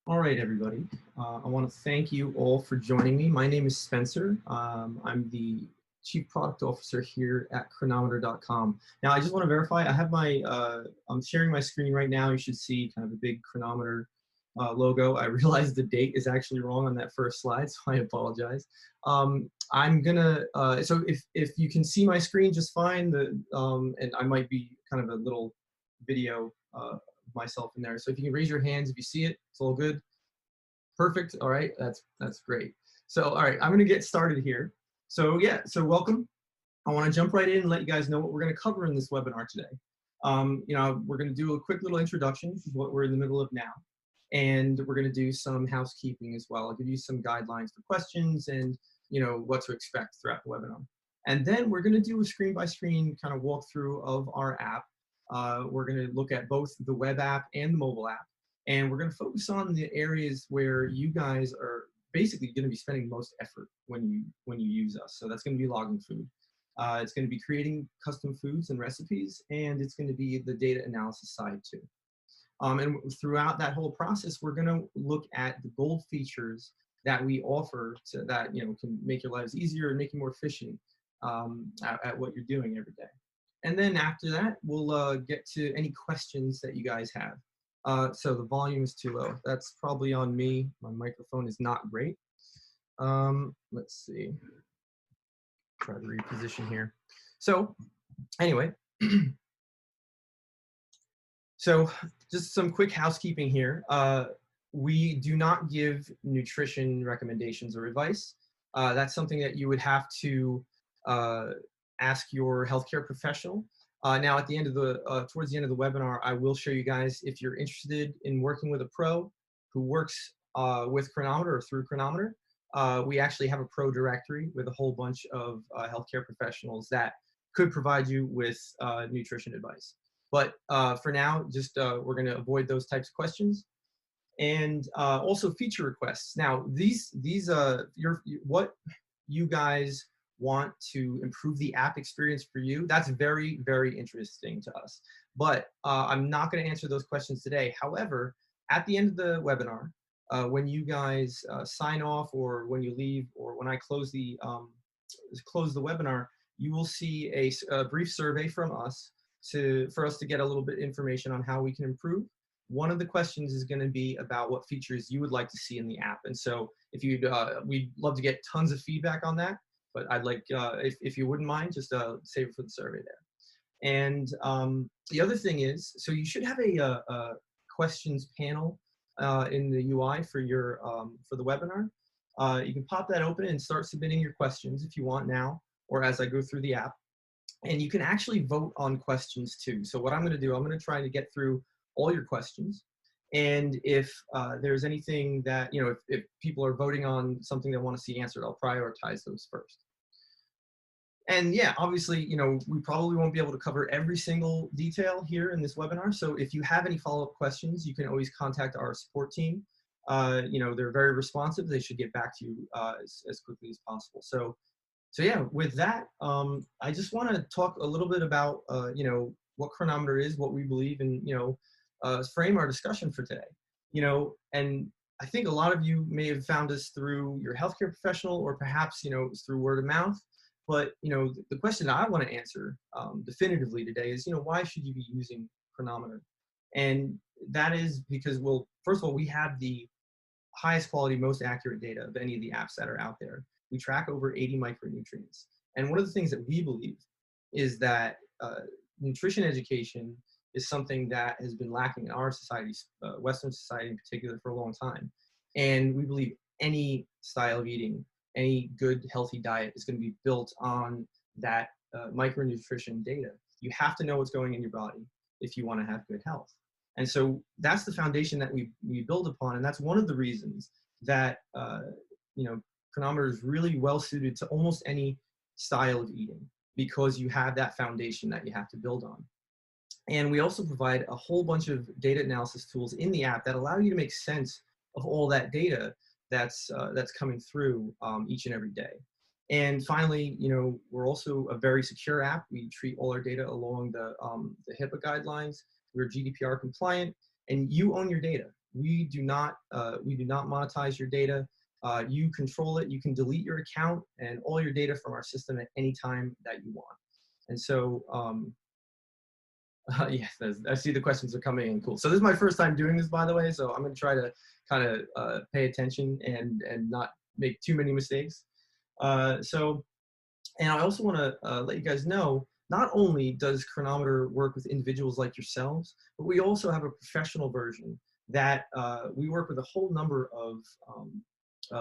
All right, everybody. I want to thank you all for joining me. My name is Spencer. I'm the Chief Product Officer here at Cronometer.com. Now, I just want to verify, I have I'm sharing my screen right now. You should see kind of a big Cronometer logo. I realize the date is actually wrong on that first slide, so I apologize. So if you can see my screen just fine, and I might be kind of a little video myself in there. So if you can raise your hands if you see it, it's all good. Perfect. All right, that's great. So all right, I'm going to get started here. So yeah, so welcome. I want to jump right in and let you guys know what we're going to cover in this webinar today. We're going to do a quick little introduction, which is what we're in the middle of now, and we're going to do some housekeeping as well. I'll give you some guidelines for questions and what to expect throughout the webinar. And then we're going to do a screen-by-screen kind of walkthrough of our app. We're going to look at both the web app and the mobile app. And we're going to focus on the areas where you guys are basically going to be spending most effort when you use us. So that's going to be logging food. It's going to be creating custom foods and recipes, and it's going to be the data analysis side too. And throughout that whole process, we're going to look at the gold features that we offer that can make your lives easier and make you more efficient at what you're doing every day. And then after that, we'll get to any questions that you guys have. So the volume is too low. That's probably on me. My microphone is not great. Let's see. Try to reposition here. So anyway, so just some quick housekeeping here. We do not give nutrition recommendations or advice. That's something that you would have to ask your healthcare professional. Now, at the end of towards the end of the webinar, I will show you guys, if you're interested in working with a pro who works with Cronometer or through Cronometer, we actually have a pro directory with a whole bunch of healthcare professionals that could provide you with nutrition advice. But for now, just we're going to avoid those types of questions. And also feature requests. Now, what you guys want to improve the app experience for you, that's very, very interesting to us. But I'm not going to answer those questions today. However, at the end of the webinar, when you guys sign off, or when you leave, or when I close the webinar, you will see a brief survey from us for us to get a little bit of information on how we can improve. One of the questions is going to be about what features you would like to see in the app. And so if we'd love to get tons of feedback on that. But I'd like, if you wouldn't mind, just save it for the survey there. And the other thing is, so you should have a questions panel in the UI for the webinar. You can pop that open and start submitting your questions if you want now, or as I go through the app. And you can actually vote on questions too. So what I'm going to do, I'm going to try to get through all your questions. And if there's anything that, if people are voting on something they want to see answered, I'll prioritize those first. And yeah, obviously, we probably won't be able to cover every single detail here in this webinar. So if you have any follow-up questions, you can always contact our support team. They're very responsive. They should get back to you as quickly as possible. So yeah, with that, I just want to talk a little bit about, what Cronometer is, what we believe, and, frame our discussion for today. And I think a lot of you may have found us through your healthcare professional, or perhaps, through word of mouth. But, the question that I want to answer definitively today is, why should you be using Cronometer? And that is because, well, first of all, we have the highest quality, most accurate data of any of the apps that are out there. We track over 80 micronutrients. And one of the things that we believe is that nutrition education is something that has been lacking in our society, Western society in particular, for a long time. And we believe any style of eating, any good, healthy diet is going to be built on that micronutrition data. You have to know what's going in your body if you want to have good health. And so that's the foundation that we build upon. And that's one of the reasons that, Cronometer is really well suited to almost any style of eating, because you have that foundation that you have to build on. And we also provide a whole bunch of data analysis tools in the app that allow you to make sense of all that data that's coming through each and every day. And finally, we're also a very secure app. We treat all our data along the HIPAA guidelines. We're GDPR compliant, and you own your data. we do not monetize your data. You control it. You can delete your account and all your data from our system at any time that you want. And so, yes, I see the questions are coming in. Cool. So this is my first time doing this, by the way. So I'm going to try to kind of pay attention and not make too many mistakes. And I also want to let you guys know, not only does Cronometer work with individuals like yourselves, but we also have a professional version that we work with a whole number of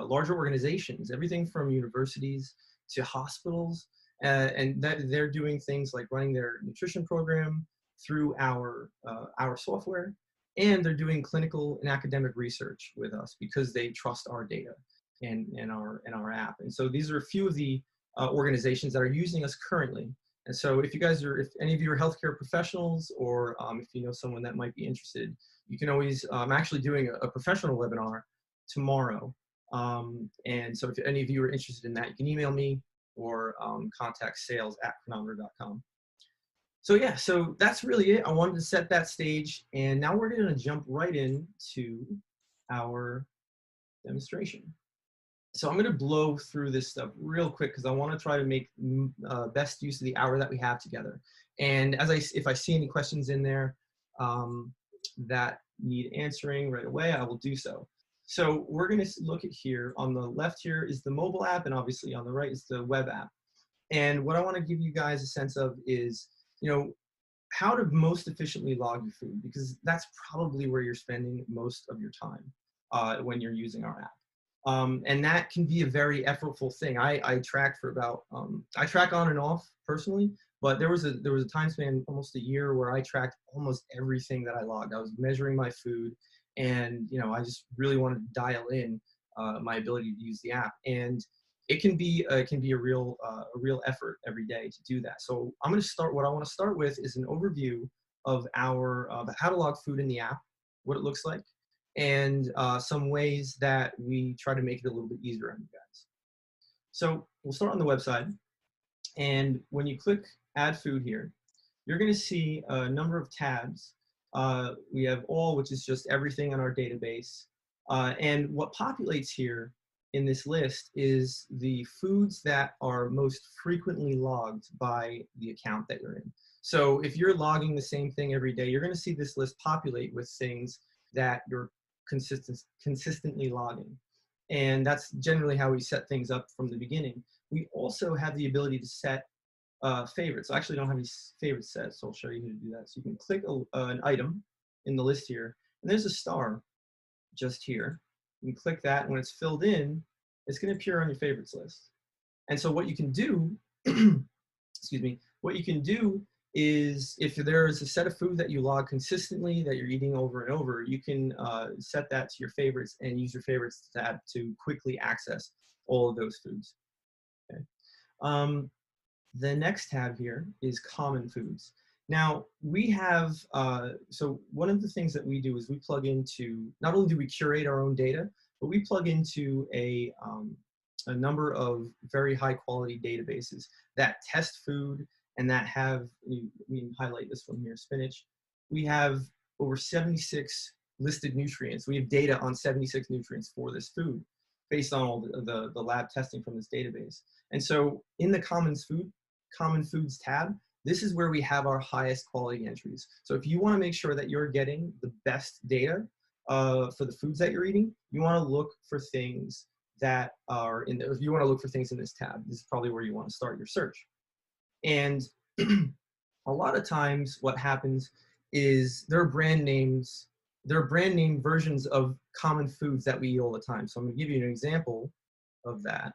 larger organizations, everything from universities to hospitals, and that they're doing things like running their nutrition program through our software, and they're doing clinical and academic research with us because they trust our data and our app. And so these are a few of the organizations that are using us currently. And so if any of you are healthcare professionals, or if you know someone that might be interested, you can always, I'm actually doing a professional webinar tomorrow. And so if any of you are interested in that, you can email me or contact sales@cronometer.com. So yeah, so that's really it. I wanted to set that stage, and now we're going to jump right into our demonstration. So I'm going to blow through this stuff real quick because I want to try to make best use of the hour that we have together. And if I see any questions in there that need answering right away, I will do so. So we're going to look at here. On the left here is the mobile app, and obviously on the right is the web app. And what I want to give you guys a sense of is, how to most efficiently log your food, because that's probably where you're spending most of your time when you're using our app. And that can be a very effortful thing. I track for about, I track on and off personally, but there was a time span, almost a year, where I tracked almost everything that I logged. I was measuring my food, and I just really wanted to dial in my ability to use the app. And it can be a real effort every day to do that. So I'm going to start. What I want to start with is an overview of our how to log food in the app, what it looks like, and some ways that we try to make it a little bit easier on you guys. So we'll start on the website, and when you click Add Food here, you're going to see a number of tabs. We have all, which is just everything on our database, and what populates here in this list is the foods that are most frequently logged by the account that you're in. So if you're logging the same thing every day, you're going to see this list populate with things that you're consistently logging. And that's generally how we set things up from the beginning. We also have the ability to set favorites. I actually don't have any favorites set, so I'll show you how to do that. So you can click an item in the list here, and there's a star just here. You can click that, and when it's filled in, it's going to appear on your favorites list. And so what you can do, excuse me, what you can do is, if there is a set of food that you log consistently that you're eating over and over, you can set that to your favorites and use your favorites tab to quickly access all of those foods. Okay. The next tab here is common foods. Now we have, so one of the things that we do is we plug into, not only do we curate our own data, but we plug into a number of very high quality databases that test food and that have, we can highlight this one here, spinach. We have over 76 listed nutrients. We have data on 76 nutrients for this food based on all the lab testing from this database. And so in the common foods tab, this is where we have our highest quality entries. So if you want to make sure that you're getting the best data for the foods that you're eating, you want to look for things that are in there. If you want to look for things in this tab, this is probably where you want to start your search. And a lot of times what happens is there are brand name versions of common foods that we eat all the time. So I'm going to give you an example of that.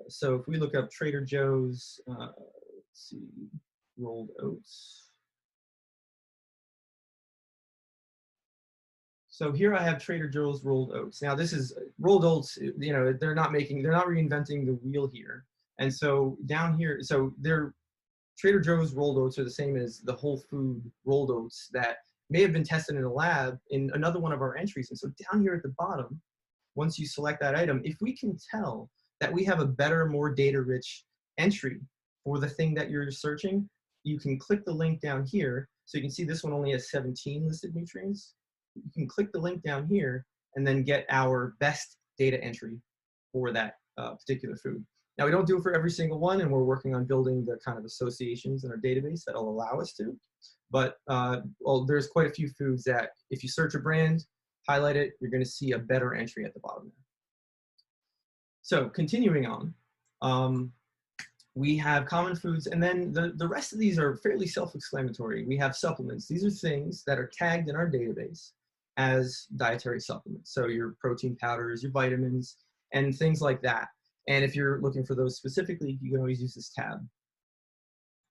So if we look up Trader Joe's, let's see, rolled oats. So here I have Trader Joe's rolled oats. Now this is rolled oats, they're not reinventing the wheel here. And so down here, so Trader Joe's rolled oats are the same as the whole food rolled oats that may have been tested in a lab in another one of our entries. And so down here at the bottom, once you select that item, if we can tell that we have a better, more data-rich entry for the thing that you're searching, you can click the link down here. So you can see this one only has 17 listed nutrients. you can click the link down here and then get our best data entry for that particular food. Now, we don't do it for every single one, and we're working on building the kind of associations in our database that'll allow us to. But well, there's quite a few foods that if you search a brand, highlight it, you're going to see a better entry at the bottom there. So continuing on, we have common foods, and then the rest of these are fairly self-explanatory. We have supplements. These are things that are tagged in our database as dietary supplements. So your protein powders, your vitamins, and things like that. And if you're looking for those specifically, you can always use this tab.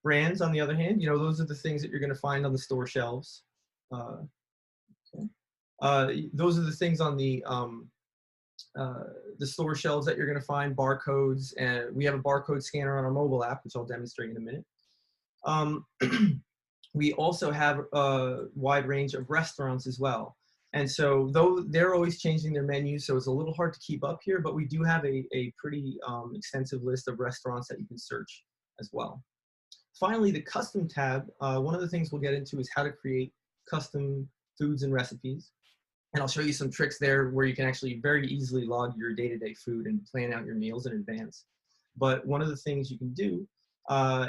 Brands, on the other hand, you know, those are the things that you're going to find on the store shelves. Those are the things on the store shelves that you're going to find, barcodes, and we have a barcode scanner on our mobile app, which I'll demonstrate in a minute. We also have a wide range of restaurants as well. And so though they're always changing their menus, so it's a little hard to keep up here, but we do have a pretty extensive list of restaurants that you can search as well. Finally, the custom tab, one of the things we'll get into is how to create custom foods and recipes. And I'll show you some tricks there where you can actually very easily log your day-to-day food and plan out your meals in advance. But one of the things you can do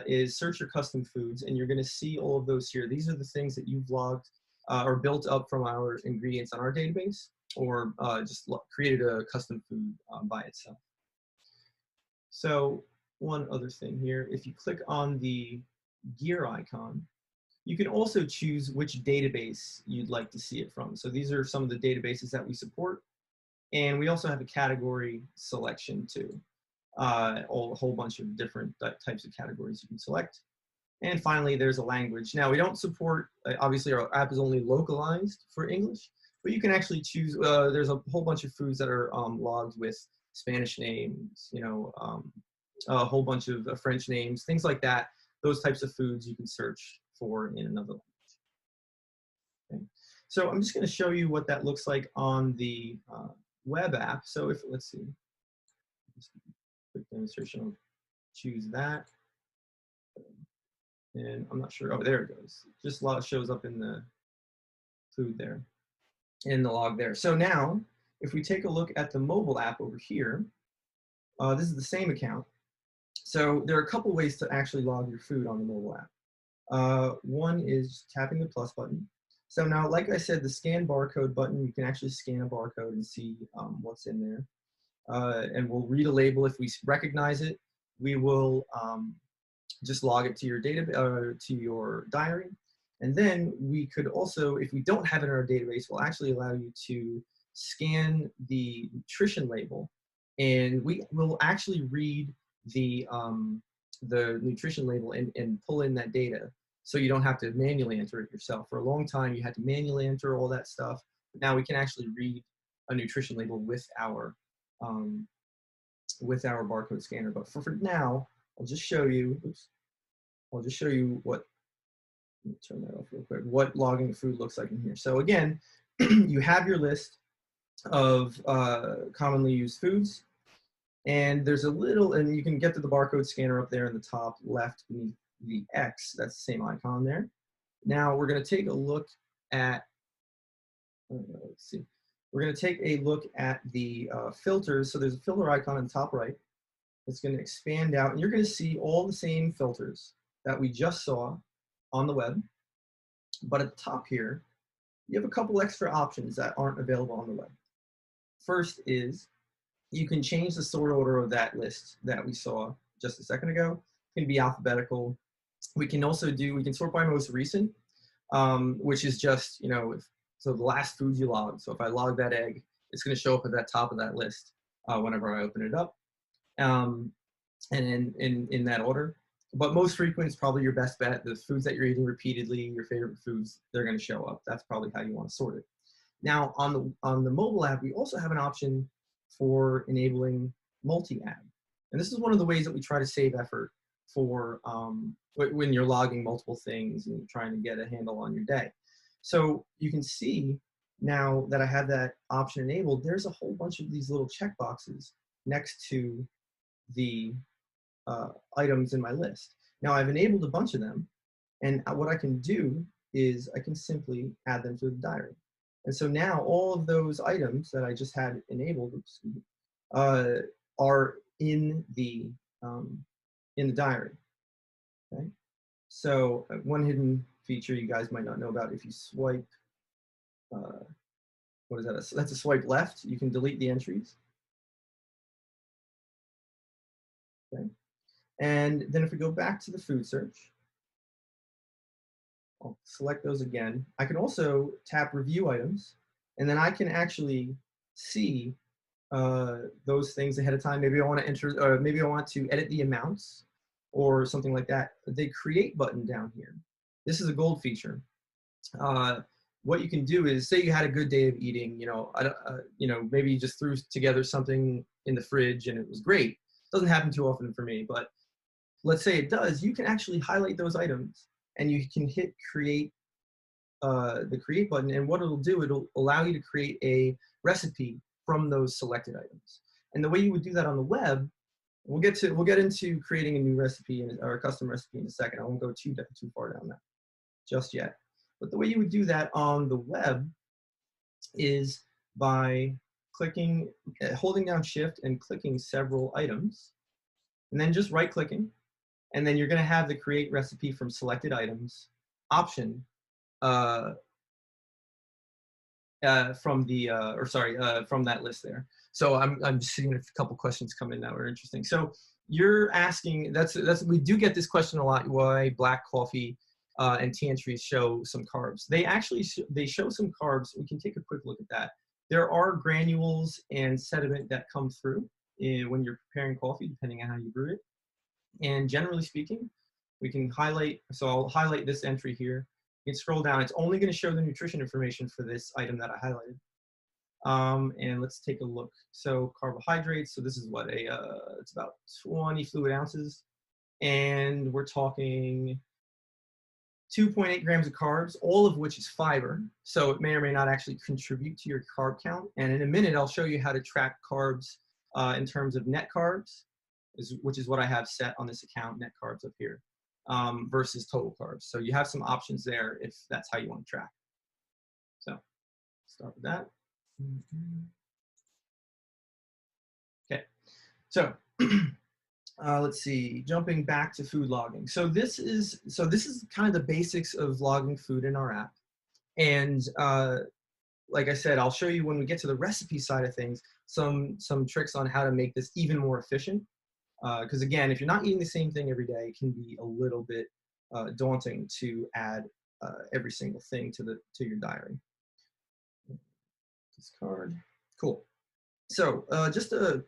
is search your custom foods, and you're going to see all of those here. These are the things that you've logged or built up from our ingredients on our database, or just created a custom food by itself. So one other thing here, if you click on the gear icon, you can also choose which database you'd like to see it from. So these are some of the databases that we support. And we also have a category selection too. A whole bunch of different types of categories you can select. And finally, there's a language. Now, we don't support, obviously our app is only localized for English, but you can actually choose, there's a whole bunch of foods that are logged with Spanish names, you know, a whole bunch of French names, things like that. Those types of foods you can search for in another language. Okay. So I'm just going to show you what that looks like on the web app. So if, let's see, quick demonstration, I'll choose that. And I'm not sure, oh, there it goes. Just a lot shows up in the food there, in the log there. So now, if we take a look at the mobile app over here, this is the same account. So there are a couple ways to actually log your food on the mobile app. One is tapping the plus button. So now, like I said, the scan barcode button, you can actually scan a barcode and see what's in there. And we'll read a label. If we recognize it, we will just log it to your to your diary. And then we could also, if we don't have it in our database, we'll actually allow you to scan the nutrition label, and we will actually read the nutrition label and pull in that data, so you don't have to manually enter it yourself. For a long time, you had to manually enter all that stuff. But now we can actually read a nutrition label with our barcode scanner. But for now, I'll just show you, oops, I'll just show you what, let me turn that off real quick, what logging food looks like in here. So again, you have your list of commonly used foods, and there's a little, and you can get to the barcode scanner up there in the top left beneath the X, that's the same icon there. Now we're gonna take a look at, let's see, we're gonna take a look at the filters. So there's a filter icon in the top right. It's going to expand out, and you're going to see all the same filters that we just saw on the web. But at the top here, you have a couple extra options that aren't available on the web. First is you can change the sort order of that list that we saw just a second ago. It can be alphabetical. We can also we can sort by most recent, which is just, you know, so the last foods you logged. So if I log that egg, it's going to show up at that top of that list whenever I open it up. And in that order. But most frequent is probably your best bet. The foods that you're eating repeatedly, your favorite foods, they're going to show up. That's probably how you want to sort it. Now, on the mobile app, we also have an option for enabling multi-add. And this is one of the ways that we try to save effort for when you're logging multiple things and you're trying to get a handle on your day. So you can see now that I have that option enabled, there's a whole bunch of these little check boxes next to the items in my list. Now I've enabled a bunch of them, and what I can do is I can simply add them to the diary. And so now all of those items that I just had enabled, uh, are in the diary. Okay. So one hidden feature you guys might not know about, if you swipe, uh, what is that? That's a swipe left. You can delete the entries. Okay. And then if we go back to the food search, I'll select those again. I can also tap review items, and then I can actually see those things ahead of time. Maybe I want to enter, or maybe I want to edit the amounts or something like that. The create button down here. This is a gold feature. What you can do is, say you had a good day of eating, maybe you just threw together something in the fridge and it was great. Doesn't happen too often for me, but let's say it does. You can actually highlight those items and you can hit create, the create button, and what it'll do, it'll allow you to create a recipe from those selected items. And the way you would do that on the web, we'll get into creating a new recipe or a custom recipe in a second. I won't go too far down that just yet. But the way you would do that on the web is by clicking, holding down Shift and clicking several items, and then just right-clicking, and then you're going to have the create recipe from selected items option from that list there. So I'm just seeing a couple questions come in that were interesting. So you're asking, we do get this question a lot, why black coffee and tea entries show some carbs. They actually they show some carbs. We can take a quick look at that. There are granules and sediment that come through when you're preparing coffee, depending on how you brew it. And generally speaking, we can highlight, so I'll highlight this entry here. You can scroll down. It's only going to show the nutrition information for this item that I highlighted. And let's take a look. So carbohydrates, so this is what it's about 20 fluid ounces. And we're talking 2.8 grams of carbs, all of which is fiber. So it may or may not actually contribute to your carb count. And in a minute, I'll show you how to track carbs in terms of net carbs, which is what I have set on this account, net carbs up here, versus total carbs. So you have some options there if that's how you want to track. So start with that. Okay, so let's see, jumping back to food logging. So this is kind of the basics of logging food in our app. And like I said, I'll show you when we get to the recipe side of things, some tricks on how to make this even more efficient. Because again, if you're not eating the same thing every day, it can be a little bit daunting to add every single thing to your diary. Discard. Cool. So just to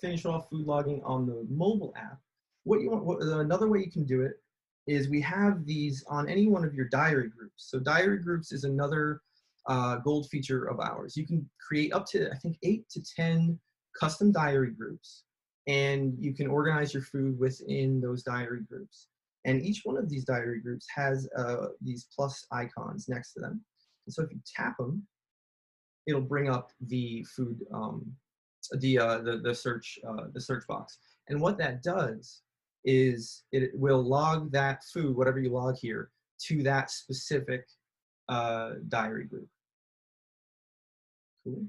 finish off food logging on the mobile app, another way you can do it is we have these on any one of your diary groups. So diary groups is another gold feature of ours. You can create up to, I think, 8 to 10 custom diary groups, and you can organize your food within those diary groups. And each one of these diary groups has these plus icons next to them. And so if you tap them, it'll bring up the food, the search box. And what that does is it will log that food, whatever you log here, to that specific diary group. Cool.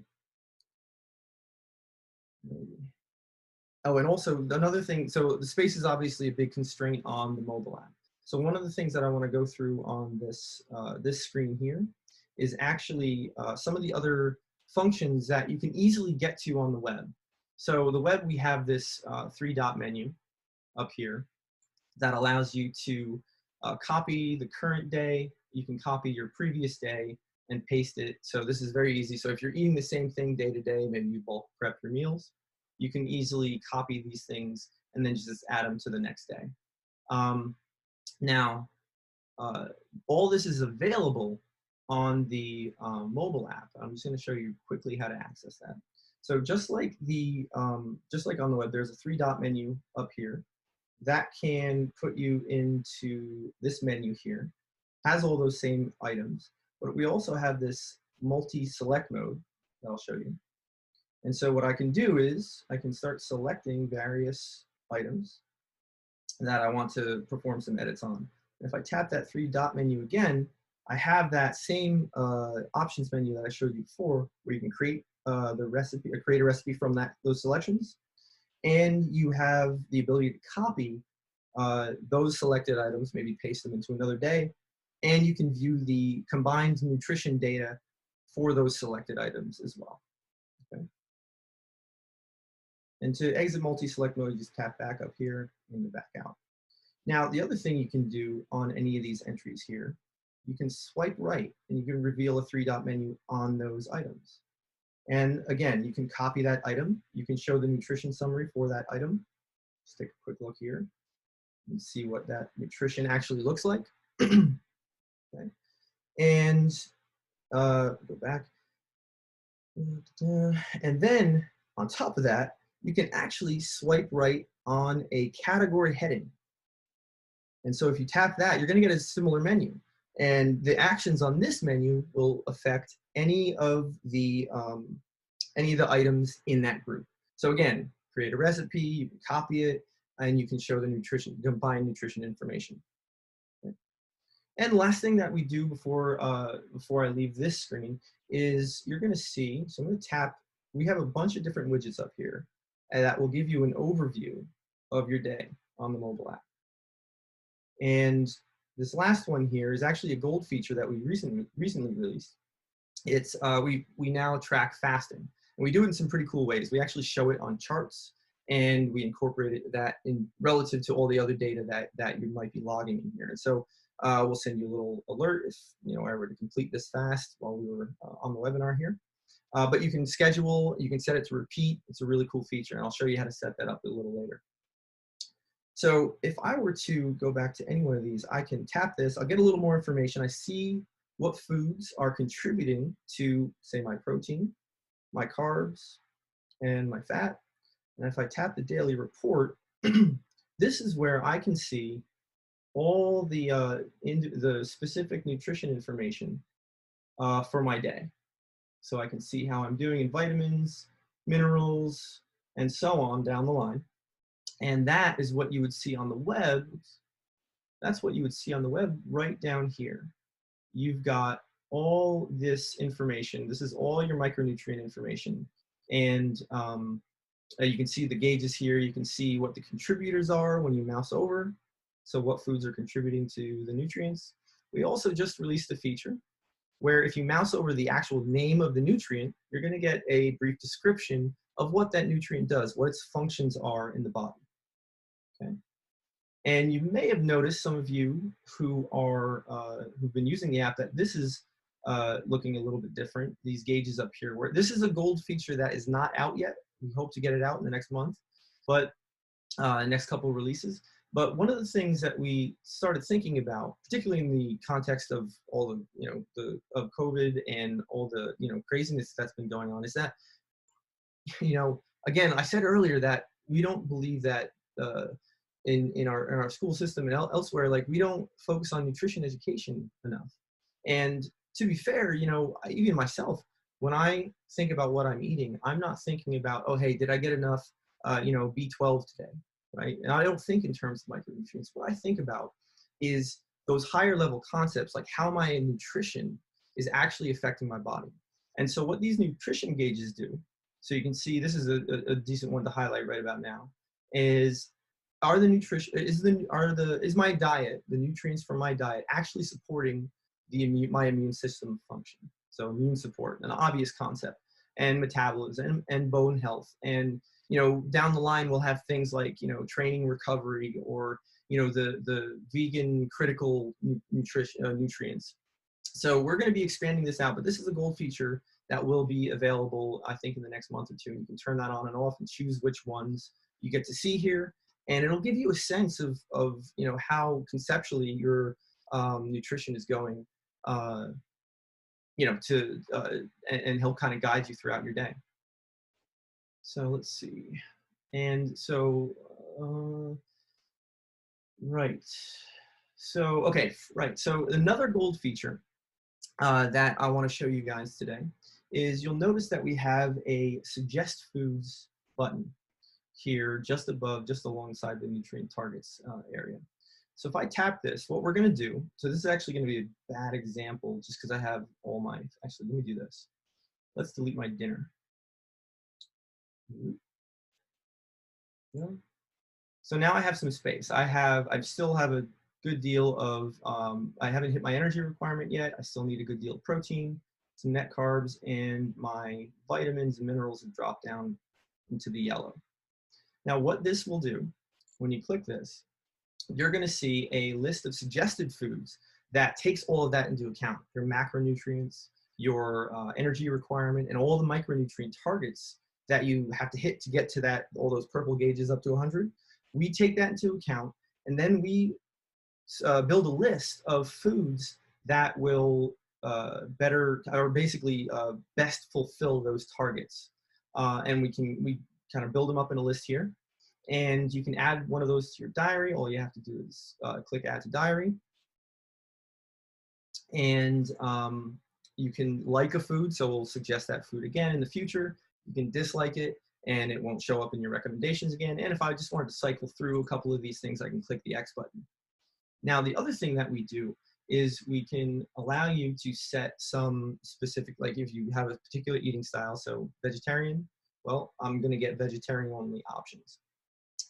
Oh, and also another thing, so the space is obviously a big constraint on the mobile app. So one of the things that I want to go through on this screen here is actually some of the other functions that you can easily get to on the web. So the web, we have this 3-dot menu up here that allows you to copy the current day. You can copy your previous day and paste it. So this is very easy. So if you're eating the same thing day to day, maybe you bulk prep your meals, you can easily copy these things and then just add them to the next day. Now, all this is available on the mobile app. I'm just going to show you quickly how to access that. So just like on the web, there's a 3-dot menu up here that can put you into this menu here. Has all those same items, but we also have this multi-select mode that I'll show you. And so what I can do is I can start selecting various items that I want to perform some edits on. If I tap that 3-dot menu again, I have that same options menu that I showed you before, where you can create the recipe, or create a recipe from those selections, and you have the ability to copy those selected items, maybe paste them into another day, and you can view the combined nutrition data for those selected items as well. Okay. And to exit multi-select mode, you just tap back up here and go back out. Now, the other thing you can do on any of these entries here, you can swipe right and you can reveal a 3-dot menu on those items. And again, you can copy that item. You can show the nutrition summary for that item. Just take a quick look here and see what that nutrition actually looks like. Okay. And go back. And then on top of that, you can actually swipe right on a category heading. And so if you tap that, you're going to get a similar menu. And the actions on this menu will affect any of the items in that group. So again, create a recipe, you can copy it, and you can show the nutrition, combine nutrition information. Okay. And last thing that we do before I leave this screen is you're going to see, so I'm going to tap, we have a bunch of different widgets up here, and that will give you an overview of your day on the mobile app. And this last one here is actually a gold feature that we recently released. It's we now track fasting, and we do it in some pretty cool ways. We actually show it on charts, and we incorporated that in relative to all the other data that you might be logging in here. And so we'll send you a little alert if I were to complete this fast while we were on the webinar here. But you can schedule, you can set it to repeat. It's a really cool feature, and I'll show you how to set that up a little later. So if I were to go back to any one of these, I can tap this. I'll get a little more information. I see what foods are contributing to, say, my protein, my carbs, and my fat. And if I tap the daily report, this is where I can see all the specific nutrition information for my day. So I can see how I'm doing in vitamins, minerals, and so on down the line. And that is what you would see on the web. That's what you would see on the web right down here. You've got all this information. This is all your micronutrient information. And you can see the gauges here. You can see what the contributors are when you mouse over. So what foods are contributing to the nutrients. We also just released a feature where if you mouse over the actual name of the nutrient, you're going to get a brief description of what that nutrient does, what its functions are in the body. Okay. And you may have noticed, some of you who are who've been using the app, that this is looking a little bit different. These gauges up here, where this is a gold feature that is not out yet. We hope to get it out in the next month, but next couple of releases. But one of the things that we started thinking about, particularly in the context of all the of COVID and all the craziness that's been going on, is that again, I said earlier that we don't believe that in our school system and elsewhere, like, we don't focus on nutrition education enough. And to be fair, even myself, when I think about what I'm eating, I'm not thinking about, oh, hey, did I get enough B12 today, right? And I don't think in terms of micronutrients. What I think about is those higher level concepts, like how my nutrition is actually affecting my body. And so what these nutrition gauges do, so you can see, this is a decent one to highlight right about now, is is my diet, the nutrients from my diet, actually supporting my immune system function? So immune support, an obvious concept, and metabolism and bone health. And down the line we'll have things like training recovery, or the vegan critical nutrients. So we're going to be expanding this out, but this is a gold feature that will be available, I think, in the next month or two. You can turn that on and off and choose which ones you get to see here, and it'll give you a sense of how conceptually your nutrition is going, and help kind of guide you throughout your day. So let's see, and so right. So okay, right. So another gold feature that I want to show you guys today is, you'll notice that we have a suggest foods button here just above, just alongside the nutrient targets area. So if I tap this, what we're going to do, so this is actually going to be a bad example just because I have all my, actually, let me do this. Let's delete my dinner. Yeah. So now I have some space. I still have a good deal of, I haven't hit my energy requirement yet. I still need a good deal of protein, some net carbs, and my vitamins and minerals have dropped down into the yellow. Now what this will do, when you click this, you're going to see a list of suggested foods that takes all of that into account. Your macronutrients, your energy requirement, and all the micronutrient targets that you have to hit to get to that, all those purple gauges up to 100. We take that into account, and then we build a list of foods that will better, or basically best fulfill those targets. And we kind of build them up in a list here. And you can add one of those to your diary. All you have to do is click Add to Diary. And you can like a food, so we'll suggest that food again in the future. You can dislike it, and it won't show up in your recommendations again. And if I just wanted to cycle through a couple of these things, I can click the X button. Now, the other thing that we do is we can allow you to set some specific, like if you have a particular eating style, so vegetarian, well, I'm going to get vegetarian only options.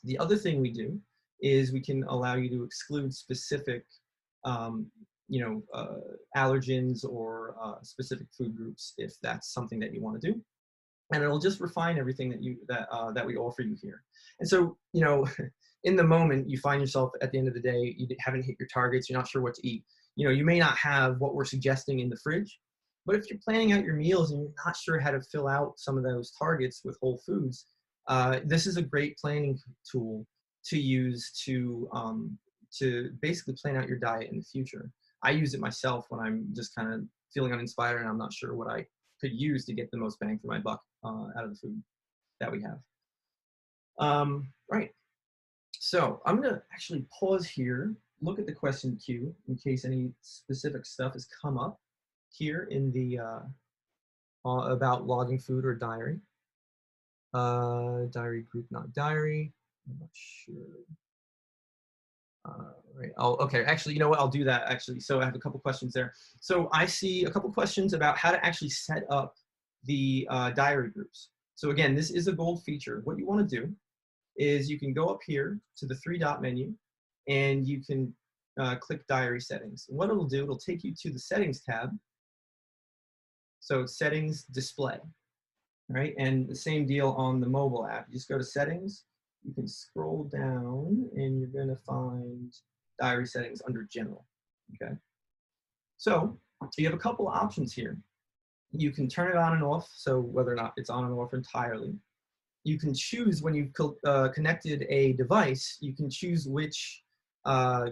The other thing we do is we can allow you to exclude specific, allergens or specific food groups if that's something that you want to do, and it'll just refine everything that we offer you here. And so, in the moment, you find yourself at the end of the day, you haven't hit your targets, you're not sure what to eat. You may not have what we're suggesting in the fridge, but if you're planning out your meals and you're not sure how to fill out some of those targets with whole foods, this is a great planning tool to use to basically plan out your diet in the future. I use it myself when I'm just kind of feeling uninspired and I'm not sure what I could use to get the most bang for my buck out of the food that we have. Right. So I'm going to actually pause here, look at the question queue in case any specific stuff has come up here in the about logging food or diary. Diary group, not diary. I'm not sure. Right. Okay. Actually, you know what? I'll do that actually. So I have a couple questions there. So I see a couple questions about how to actually set up the diary groups. So again, this is a gold feature. What you want to do is you can go up here to the 3-dot menu and you can click diary settings. And what it'll do, it'll take you to the settings tab. So it's settings display, right? And the same deal on the mobile app. You just go to settings, you can scroll down and you're going to find diary settings under general, okay? So you have a couple options here. You can turn it on and off, so whether or not it's on and off entirely. You can choose when you've connected a device, you can choose which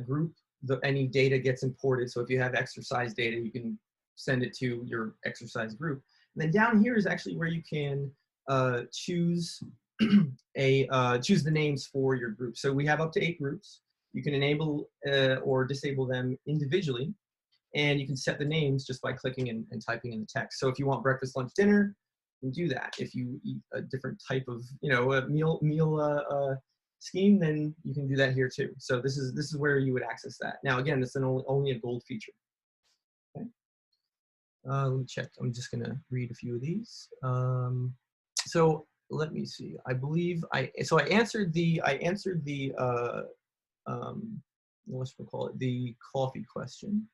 group any data gets imported. So if you have exercise data, you can send it to your exercise group. And then down here is actually where you can choose choose the names for your group. So we have up to 8 groups. You can enable or disable them individually, and you can set the names just by clicking and typing in the text. So if you want breakfast, lunch, dinner, you can do that. If you eat a different type of a meal scheme, then you can do that here too. So this is where you would access that. Now again, this is only a gold feature. Okay. Let me check. I'm just gonna read a few of these. So let me see. I believe I answered the what's we call it, the coffee question.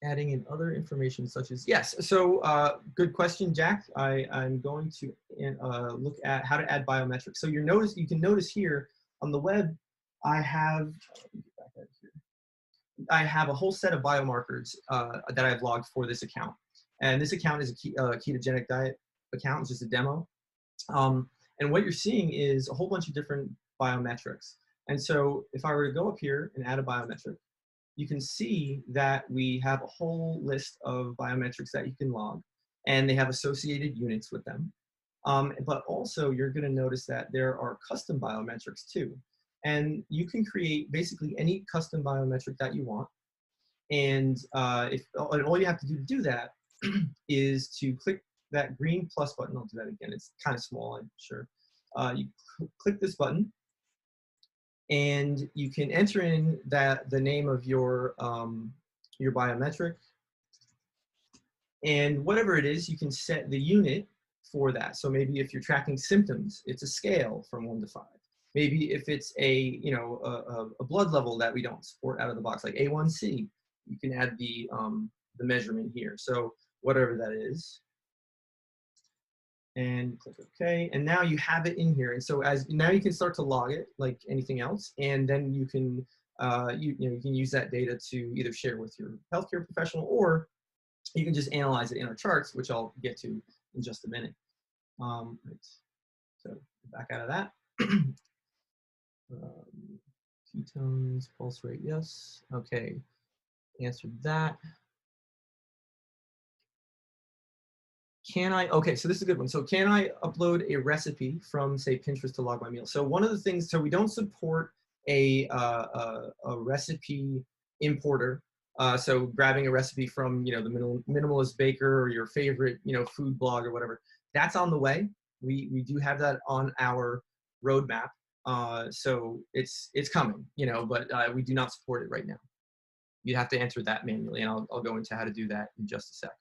Adding in other information such as, yes, so good question, Jack. I'm going to look at how to add biometrics. So you can notice here on the web, I have a whole set of biomarkers that I've logged for this account. And this account is a ketogenic diet account, it's just a demo. And what you're seeing is a whole bunch of different biometrics. And so if I were to go up here and add a biometric, you can see that we have a whole list of biometrics that you can log, and they have associated units with them. But also you're going to notice that there are custom biometrics too. And you can create basically any custom biometric that you want. And all you have to do that is to click that green plus button. I'll do that again. It's kind of small, I'm sure. You click this button, and you can enter in the name of your biometric, and whatever it is, you can set the unit for that. So maybe if you're tracking symptoms, it's a scale from 1 to 5. Maybe if it's a a blood level that we don't support out of the box, like A1C, you can add the measurement here. So whatever that is, and click OK. And now you have it in here. And so now you can start to log it like anything else, and then you can you can use that data to either share with your healthcare professional, or you can just analyze it in our charts, which I'll get to in just a minute. Right. So back out of that. Ketones, pulse rate, yes. Okay, answered that. Okay, so this is a good one. So can I upload a recipe from, say, Pinterest to log my meal? So one of the things, so we don't support a recipe importer. So grabbing a recipe from, the Minimalist Baker or your favorite, food blog or whatever, that's on the way. We do have that on our roadmap. So it's coming, but we do not support it right now. You'd have to enter that manually, and I'll go into how to do that in just a sec.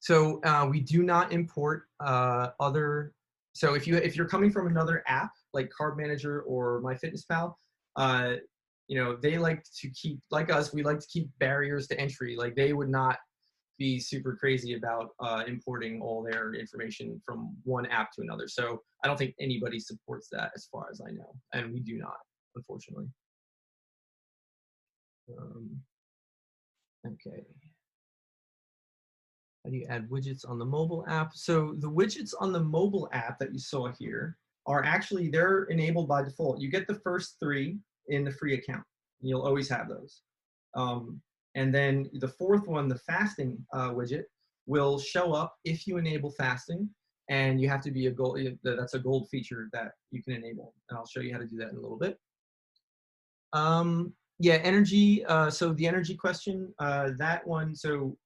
So we do not import other. So if you're coming from another app like Carb Manager or MyFitnessPal, they like to keep, like us, we like to keep barriers to entry. Like they would not be super crazy about importing all their information from one app to another. So I don't think anybody supports that as far as I know, and we do not, unfortunately. Okay. How do you add widgets on the mobile app? So the widgets on the mobile app that you saw here are actually, they're enabled by default. You get the first 3 in the free account. You'll always have those. And then the 4th one, the fasting widget, will show up if you enable fasting, and you have to be a gold. That's a gold feature that you can enable, and I'll show you how to do that in a little bit. Yeah, energy. So the energy question, that one. So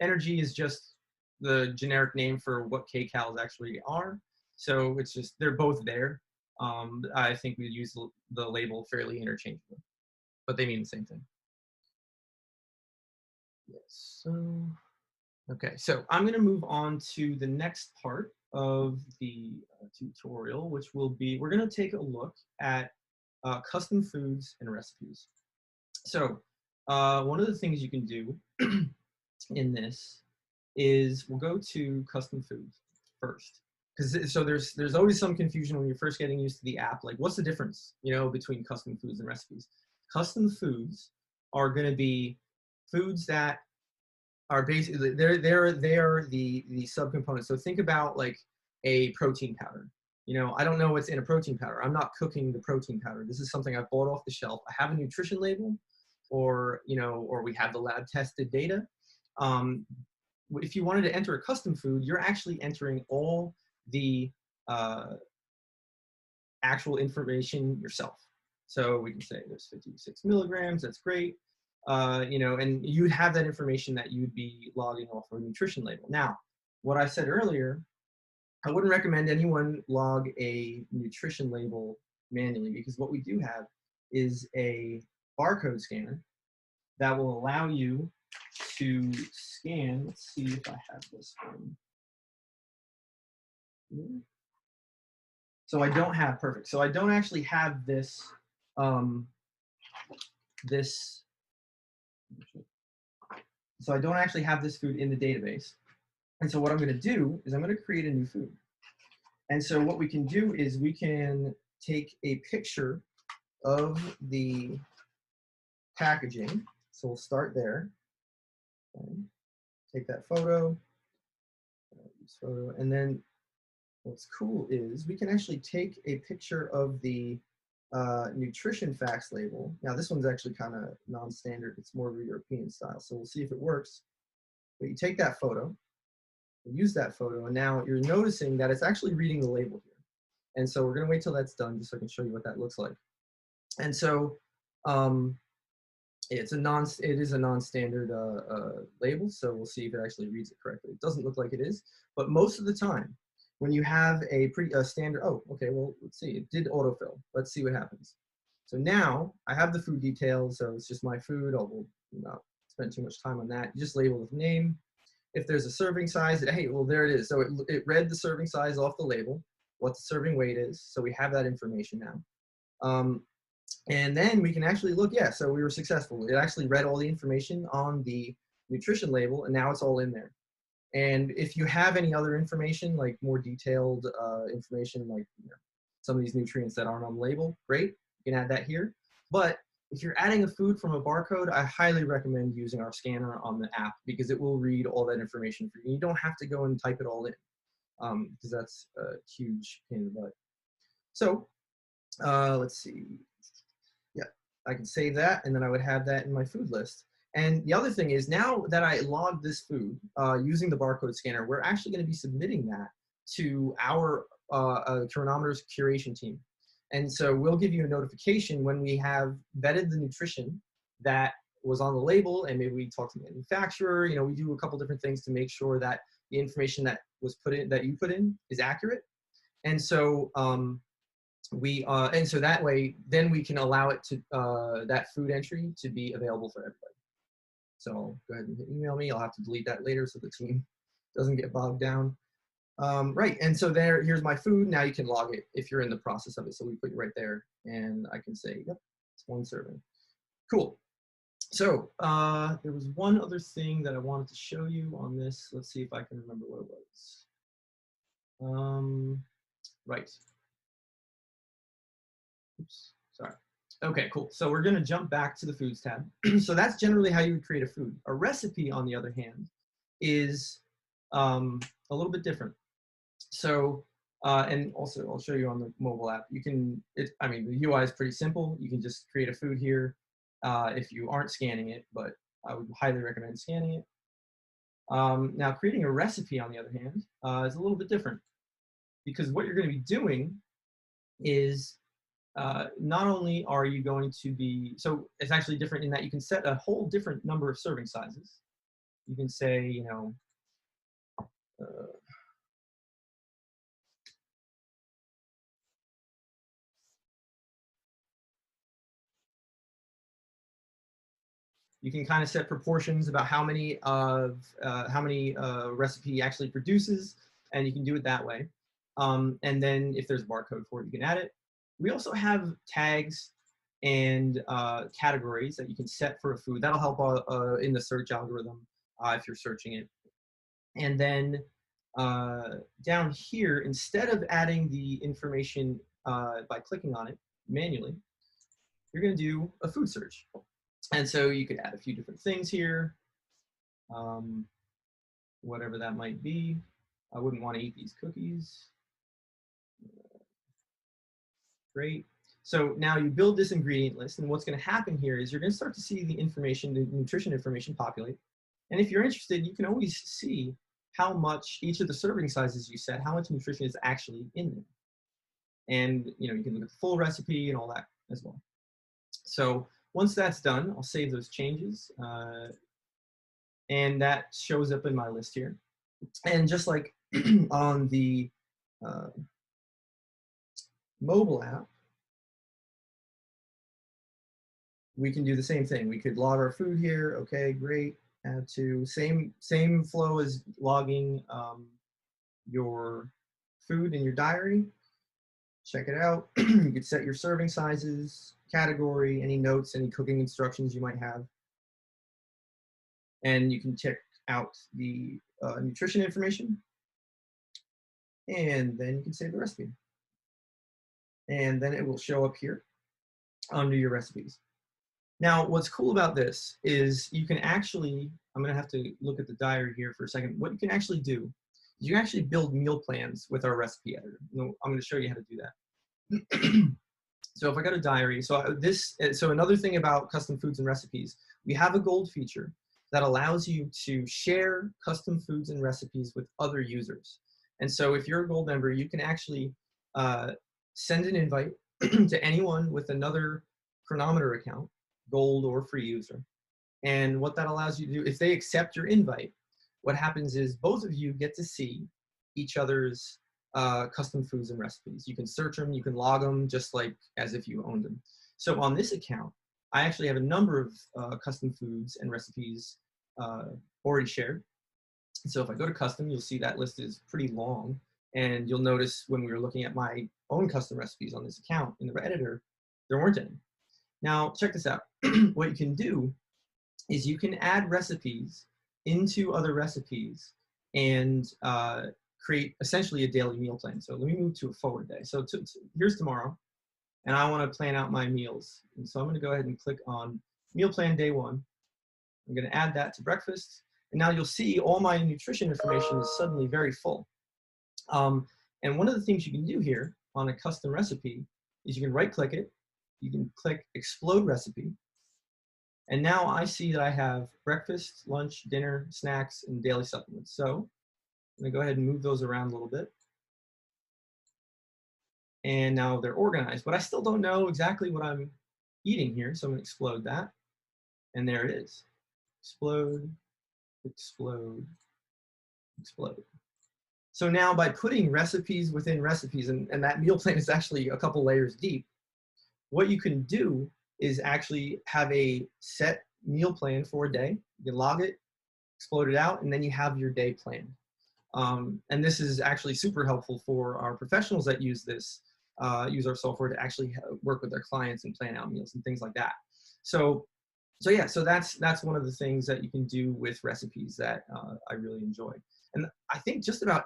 energy is just the generic name for what kcals actually are. So it's just, they're both there. I think we use the label fairly interchangeably, but they mean the same thing. Yes. So, okay. So I'm going to move on to the next part of the tutorial, which will be, we're going to take a look at custom foods and recipes. So one of the things you can do in this is we'll go to custom foods first. So there's always some confusion when you're first getting used to the app. Like, what's the difference, between custom foods and recipes? Custom foods are going to be foods that are basically, they are the subcomponents. So think about like a protein powder. I don't know what's in a protein powder. I'm not cooking the protein powder. This is something I bought off the shelf. I have a nutrition label, or we have the lab tested data. If you wanted to enter a custom food, you're actually entering all the actual information yourself. So we can say there's 56 milligrams. That's great. And you'd have that information that you'd be logging off of a nutrition label. Now, what I said earlier, I wouldn't recommend anyone log a nutrition label manually, because what we do have is a barcode scanner that will allow you to scan. Let's see if I have this one. So I don't have, perfect. So I don't actually have this, so I don't actually have this food in the database. And so what I'm going to do is I'm going to create a new food. And so what we can do is we can take a picture of the packaging. So we'll start there. Okay. Take that photo, and then what's cool is we can actually take a picture of the nutrition facts label. Now this one's actually kind of non-standard. It's more of a European style. So we'll see if it works. But you take that photo, use that photo, and now you're noticing that it's actually reading the label here. And so we're going to wait till that's done just so I can show you what that looks like. And so it is a non-standard label, so we'll see if it actually reads it correctly. It doesn't look like it is, but most of the time, when you have a standard, oh, okay, well, let's see, it did autofill. Let's see what happens. So now I have the food details, so it's just my food. I will not spend too much time on that. You just label the name. If there's a serving size, hey, well, there it is. So it read the serving size off the label, what the serving weight is. So we have that information now. And then we can actually look, yeah, so we were successful. It actually read all the information on the nutrition label, and now it's all in there. And if you have any other information, like more detailed information, like some of these nutrients that aren't on the label, great, you can add that here. But if you're adding a food from a barcode, I highly recommend using our scanner on the app because it will read all that information for you. You don't have to go and type it all in because that's a huge pain in the butt. So let's see. Yeah, I can save that, and then I would have that in my food list. And the other thing is, now that I logged this food using the barcode scanner, we're actually going to be submitting that to our Cronometer's curation team. And so we'll give you a notification when we have vetted the nutrition that was on the label, and maybe we talk to the manufacturer. We do a couple different things to make sure that the information that was put in, that you put in, is accurate. And so so that way, then we can allow it to that food entry to be available for everybody. So go ahead and email me. I'll have to delete that later so the team doesn't get bogged down. Right, and so here's my food. Now you can log it if you're in the process of it. So we put it right there, and I can say, yep, it's 1 serving. Cool. So there was one other thing that I wanted to show you on this. Let's see if I can remember what it was. Right. Oops, sorry. Okay, cool. So we're going to jump back to the foods tab. So that's generally how you would create a food. A recipe, on the other hand, is a little bit different. So, and also I'll show you on the mobile app. You can, I mean, the UI is pretty simple. You can just create a food here if you aren't scanning it, but I would highly recommend scanning it. Now, creating a recipe, on the other hand, is a little bit different because what you're going to be doing is not only are you going to be, so it's actually different in that you can set a whole different number of serving sizes. You can say, you can kind of set proportions about how many recipe actually produces, and you can do it that way. And then if there's a barcode for it, you can add it. We also have tags and categories that you can set for a food. That'll help in the search algorithm if you're searching it. And then down here, instead of adding the information by clicking on it manually, you're going to do a food search. And so you could add a few different things here, whatever that might be. I wouldn't want to eat these cookies. Great. So now you build this ingredient list, and what's going to happen here is you're going to start to see the information, the nutrition information populate. And if you're interested, you can always see how much each of the serving sizes you set, how much nutrition is actually in there. And you can look at the full recipe and all that as well. So once that's done, I'll save those changes. And that shows up in my list here. And just like on the mobile app, we can do the same thing. We could log our food here. Okay, great. Add to same flow as logging your food in your diary. Check it out. You could set your serving sizes, category, any notes, any cooking instructions you might have. And you can check out the nutrition information. And then you can save the recipe. And then it will show up here under your recipes. Now, what's cool about this is you can actually, I'm going to have to look at the diary here for a second. What you can actually do is you can actually build meal plans with our recipe editor. I'm going to show you how to do that. So if I got a diary, so another thing about custom foods and recipes, we have a gold feature that allows you to share custom foods and recipes with other users. And so if you're a gold member, you can actually send an invite to anyone with another Cronometer account, gold or free user. And what that allows you to do, if they accept your invite, what happens is both of you get to see each other's custom foods and recipes. You can search them, you can log them just like as if you owned them. So on this account, I actually have a number of custom foods and recipes already shared. So if I go to custom, you'll see that list is pretty long. And you'll notice when we were looking at my own custom recipes on this account in the editor, there weren't any. Now, check this out. What you can do is you can add recipes into other recipes and create essentially a daily meal plan. So let me move to a forward day. So here's tomorrow, and I want to plan out my meals. And so I'm going to go ahead and click on meal plan day 1. I'm going to add that to breakfast. And now you'll see all my nutrition information is suddenly very full. And one of the things you can do here on a custom recipe is you can right click it, you can click explode recipe, and now I see that I have breakfast, lunch, dinner, snacks, and daily supplements. So I'm gonna go ahead and move those around a little bit. And now they're organized, but I still don't know exactly what I'm eating here, so I'm gonna explode that. And there it is. Explode, explode, explode. So now by putting recipes within recipes, and that meal plan is actually a couple layers deep, what you can do is actually have a set meal plan for a day. You can log it, explode it out, and then you have your day planned. And this is actually super helpful for our professionals that use this, use our software to actually work with their clients and plan out meals and things like that. So yeah, so that's one of the things that you can do with recipes that I really enjoy. And I think just about,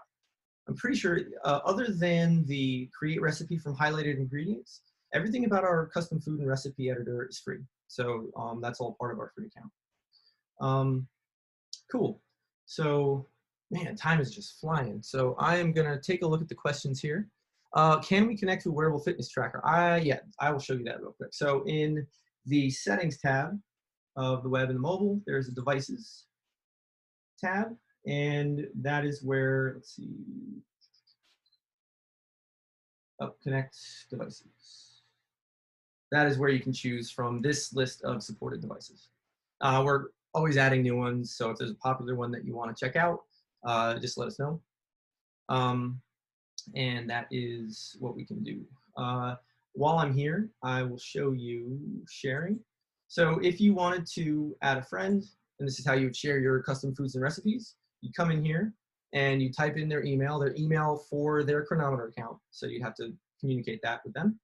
I'm pretty sure other than the create recipe from highlighted ingredients, everything about our custom food and recipe editor is free. So that's all part of our free account. Cool. So man, time is just flying. So I am gonna take a look at the questions here. Can we connect to a wearable fitness tracker? Yeah, I will show you that real quick. So in the settings tab of the web and the mobile, there's a devices tab. And that is where, let's see, connect devices. That is where you can choose from this list of supported devices. We're always adding new ones, so if there's a popular one that you want to check out, just let us know. And that is what we can do. While I'm here, I will show you sharing. So if you wanted to add a friend, and this is how you would share your custom foods and recipes, you come in here and you type in their email for their Cronometer account. So you have to communicate that with them.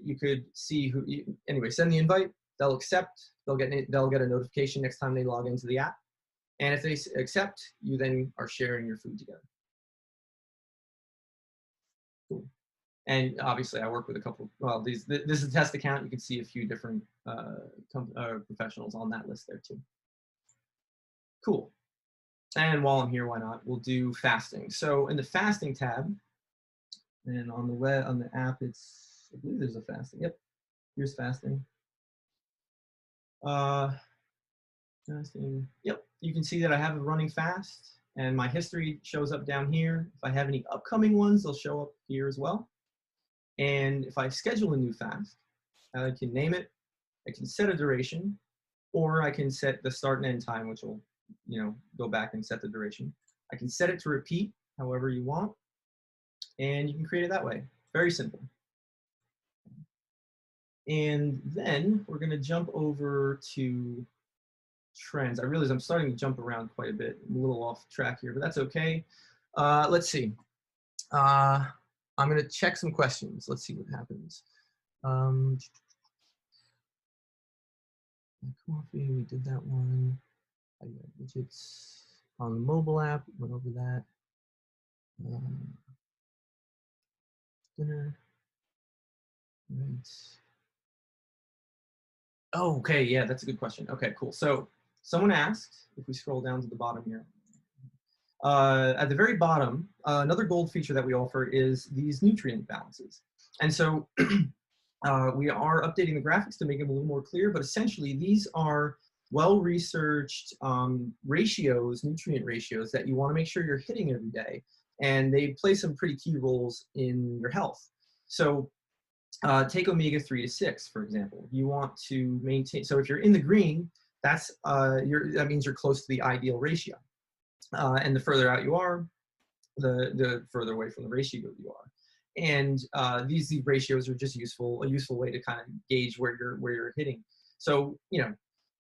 You could see who, anyway, send the invite, they'll accept, they'll get a notification next time they log into the app. And if they accept, you then are sharing your food together. Cool. And obviously I work with a couple, well, this is a test account. You can see a few different professionals on that list there too. Cool. And while I'm here, why not? We'll do fasting. So in the fasting tab, and on the web, on the app, I believe there's a fasting. Yep, here's fasting. Fasting. Yep, you can see that I have a running fast, and my history shows up down here. If I have any upcoming ones, they'll show up here as well. And if I schedule a new fast, I can name it, I can set a duration, or I can set the start and end time, which will, go back and set the duration. I can set it to repeat however you want, and you can create it that way. Very simple. And then we're gonna jump over to trends. I realize I'm starting to jump around quite a bit. I'm a little off track here, but that's okay. Let's see. I'm gonna check some questions. Let's see what happens. Coffee, we did that one. Widgets on the mobile app, went over that. Dinner. Right. Oh, okay, yeah, that's a good question. Okay, cool. So someone asked, if we scroll down to the bottom here, at the very bottom, another gold feature that we offer is these nutrient balances. And so we are updating the graphics to make them a little more clear, but essentially these are well-researched ratios, nutrient ratios that you want to make sure you're hitting every day. And they play some pretty key roles in your health. So take omega-3 to 6, for example. You want to maintain, so if you're in the green, that means you're close to the ideal ratio. And the further out you are, the further away from the ratio you are. And these ratios are just a useful way to kind of gauge where you're hitting. So,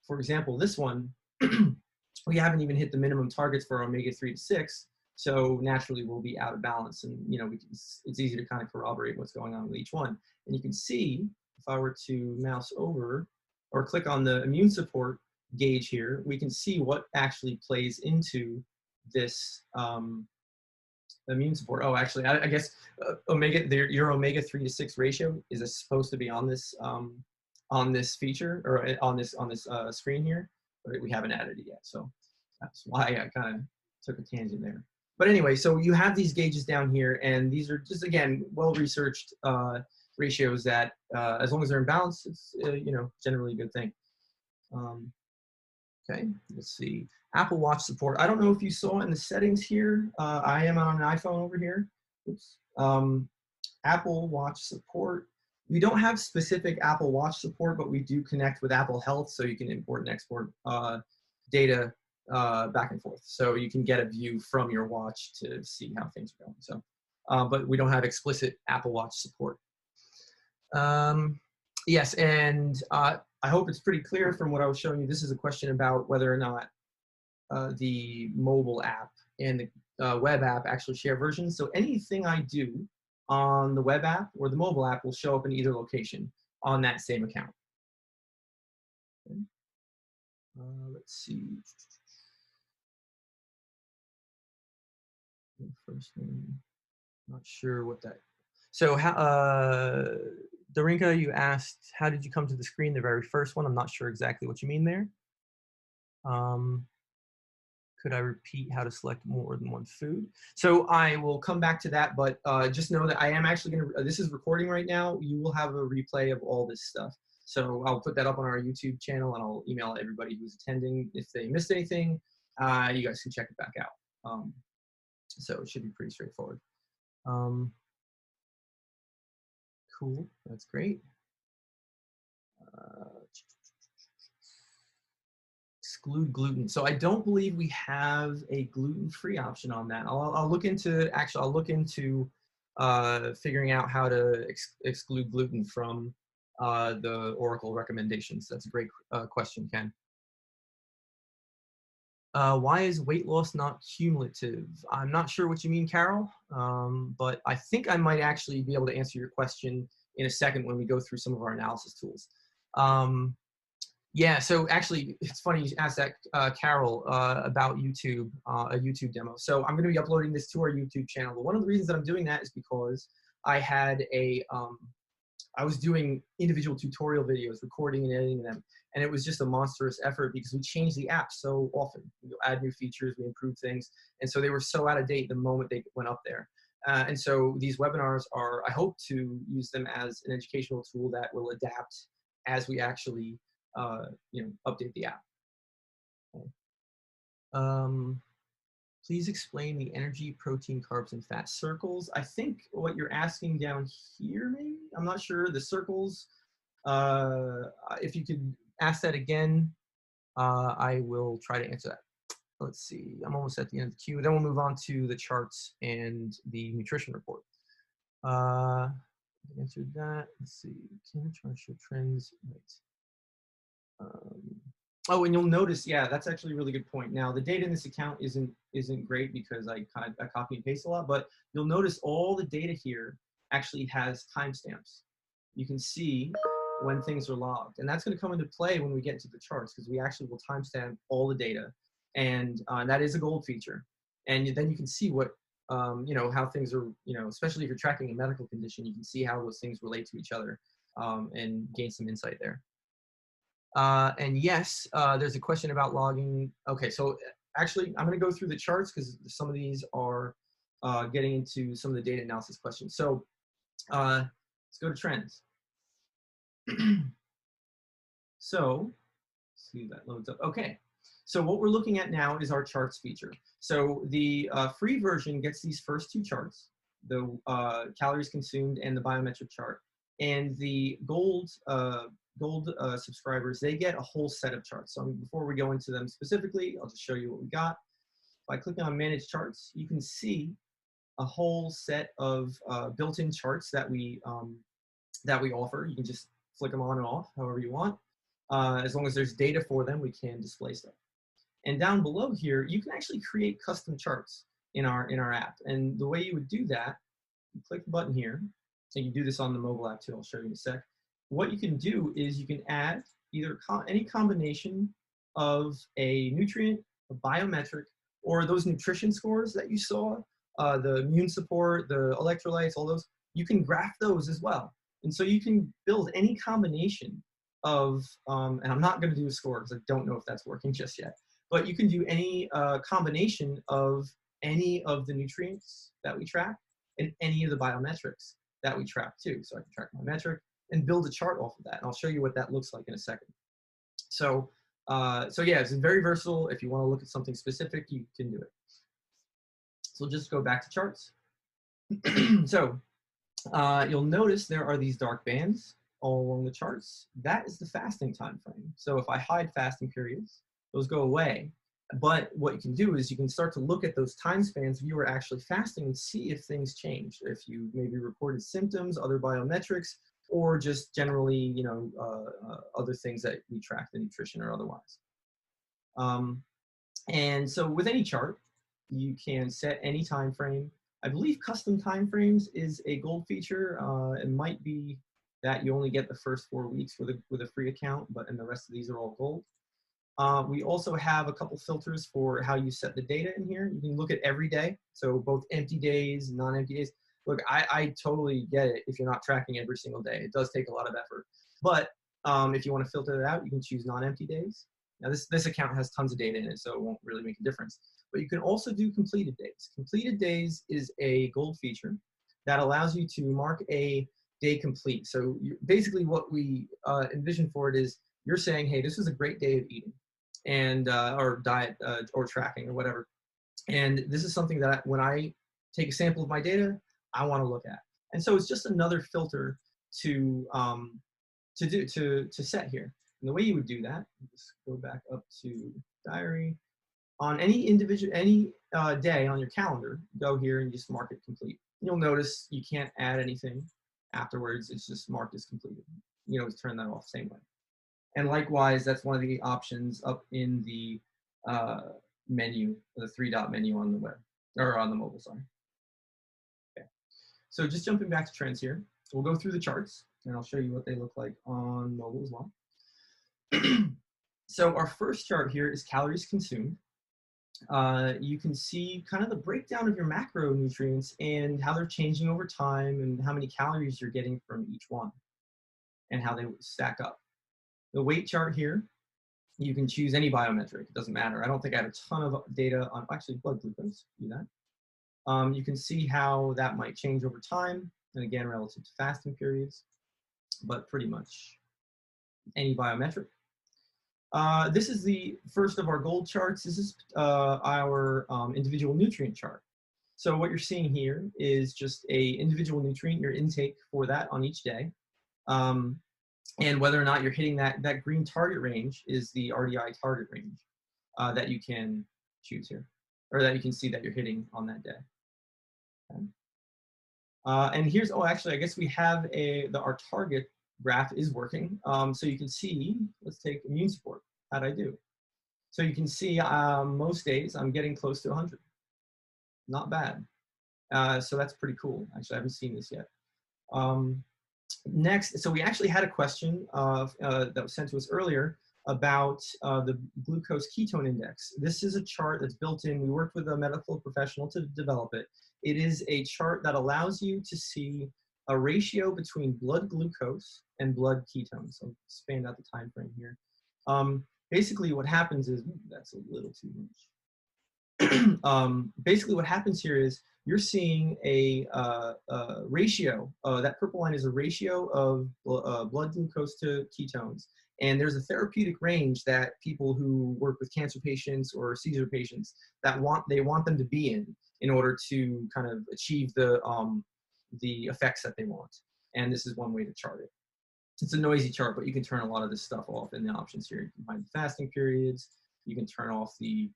for example, this one, we haven't even hit the minimum targets for omega-3 to 6, so naturally we'll be out of balance. And it's easy to kind of corroborate what's going on with each one. And you can see, if I were to mouse over or click on the immune support gauge here, we can see what actually plays into this immune support. Oh, actually, I guess your omega-3 to 6 ratio is supposed to be on this feature, or on this screen here, but we haven't added it yet. So that's why I kind of took a tangent there. But anyway, so you have these gauges down here, and these are just, again, well-researched ratios that, as long as they're in balance, it's generally a good thing. Okay, let's see. Apple Watch support. I don't know if you saw in the settings here. I am on an iPhone over here. Oops. Apple Watch support. We don't have specific Apple Watch support, but we do connect with Apple Health, so you can import and export data back and forth. So you can get a view from your watch to see how things are going. So, but we don't have explicit Apple Watch support. Yes, and I hope it's pretty clear from what I was showing you. This is a question about whether or not the mobile app and the web app actually share versions. So anything I do on the web app or the mobile app will show up in either location on that same account. Okay. Let's see. First name. Not sure what that. So Darinka, you asked, how did you come to the screen? The very first one. I'm not sure exactly what you mean there. Could I repeat how to select more than one food? So I will come back to that, but just know that I am actually going to, this is recording right now. You will have a replay of all this stuff. So I'll put that up on our YouTube channel, and I'll email everybody who's attending. If they missed anything, you guys can check it back out. So it should be pretty straightforward. Cool, that's great. Exclude gluten. So I don't believe we have a gluten-free option on that. I'll look into, actually, I'll look into figuring out how to exclude gluten from the Oracle recommendations. That's a great question, Ken. Why is weight loss not cumulative? I'm not sure what you mean, Carol, but I think I might actually be able to answer your question in a second when we go through some of our analysis tools. Yeah, so actually, it's funny you asked that, Carol, about YouTube, a YouTube demo. So I'm going to be uploading this to our YouTube channel. But one of the reasons that I'm doing that is because I had I was doing individual tutorial videos, recording and editing them, and it was just a monstrous effort because we changed the app so often. We add new features, we improve things, and so they were so out of date the moment they went up there. And so these webinars are, I hope to use them as an educational tool that will adapt as we actually update the app. Okay. Please explain the energy, protein, carbs, and fat circles. I think what you're asking down here, maybe? I'm not sure. The circles, if you could ask that again, I will try to answer that. Let's see, I'm almost at the end of the queue. Then we'll move on to the charts and the nutrition report. I answered that. Let's see, can I try to show trends? Right. Oh, and you'll notice, yeah, that's actually a really good point. Now, the data in this account isn't great because I copy and paste a lot, but you'll notice all the data here actually has timestamps. You can see when things are logged, and that's going to come into play when we get into the charts because we actually will timestamp all the data, and that is a gold feature. And then you can see what how things are, especially if you're tracking a medical condition, you can see how those things relate to each other and gain some insight there. And yes, there's a question about logging. Okay, so actually, I'm going to go through the charts because some of these are getting into some of the data analysis questions. So let's go to trends. So let's see if that loads up. Okay, so what we're looking at now is our charts feature. So the free version gets these first two charts, the calories consumed and the biometric chart. And the gold subscribers, they get a whole set of charts. So before we go into them specifically, I'll just show you what we got. By clicking on Manage Charts, you can see a whole set of built-in charts that we offer. You can just flick them on and off however you want. As long as there's data for them, we can display stuff. And down below here, you can actually create custom charts in our app. And the way you would do that, you click the button here. And you can do this on the mobile app too. I'll show you in a sec. What you can do is you can add either any combination of a nutrient, a biometric, or those nutrition scores that you saw, the immune support, the electrolytes, all those. You can graph those as well. And so you can build any combination of, and I'm not going to do a score because I don't know if that's working just yet, but you can do any combination of any of the nutrients that we track and any of the biometrics that we track too. So I can track my metric and build a chart off of that. And I'll show you what that looks like in a second. So, yeah, it's very versatile. If you want to look at something specific, you can do it. So just go back to charts. So you'll notice there are these dark bands all along the charts. That is the fasting time frame. So if I hide fasting periods, those go away. But what you can do is you can start to look at those time spans if you were actually fasting and see if things changed, if you maybe reported symptoms, other biometrics, or just generally, you know, other things that we track, the nutrition or otherwise. And so with any chart, you can set any time frame. I believe custom time frames is a gold feature. It might be that you only get the first 4 weeks with a free account, but and the rest of these are all gold. We also have a couple filters for how you set the data in here. You can look at every day, so both empty days, non-empty days. Look, I totally get it if you're not tracking every single day. It does take a lot of effort. But if you want to filter it out, you can choose non-empty days. Now this account has tons of data in it, so it won't really make a difference. But you can also do completed days. Completed days is a gold feature that allows you to mark a day complete. So basically what we envision for it is you're saying, hey, this was a great day of eating and or diet or tracking or whatever. And this is something that when I take a sample of my data, I want to look at. And so it's just another filter to set here. And the way you would do that, just go back up to diary. On any day on your calendar, go here and just mark it complete. You'll notice you can't add anything afterwards. It's just marked as completed. You know, turn that off same way. And likewise, that's one of the options up in the menu, the 3-dot menu on the web, or on the mobile, sorry. Okay. So just jumping back to trends here, we'll go through the charts, and I'll show you what they look like on mobile as well. So our first chart here is calories consumed. You can see kind of the breakdown of your macronutrients and how they're changing over time and how many calories you're getting from each one and how they stack up. The weight chart here, you can choose any biometric. It doesn't matter. I don't think I have a ton of data on, actually, blood glucose, do that. You can see how that might change over time, and again, relative to fasting periods, but pretty much any biometric. This is the first of our gold charts. This is our individual nutrient chart. So what you're seeing here is just a individual nutrient, your intake for that on each day. And whether or not you're hitting that green target range is the RDI target range that you can choose here, or that you can see that you're hitting on that day. Okay. And here's, oh, actually, I guess we have our target graph is working. So you can see, let's take immune support. How'd I do? So you can see most days I'm getting close to 100. Not bad. So that's pretty cool. Actually, I haven't seen this yet. Next, so we actually had a question that was sent to us earlier about the glucose ketone index. This is a chart that's built in. We worked with a medical professional to develop it. It is a chart that allows you to see a ratio between blood glucose and blood ketones. So expand out the time frame here. Basically what happens is, that's a little too much. Basically what happens here is you're seeing a ratio, that purple line is a ratio of blood glucose to ketones. And there's a therapeutic range that people who work with cancer patients or seizure patients that they want them to be in order to kind of achieve the effects that they want. And this is one way to chart it. It's a noisy chart, but you can turn a lot of this stuff off in the options here. You can find fasting periods. You can turn off the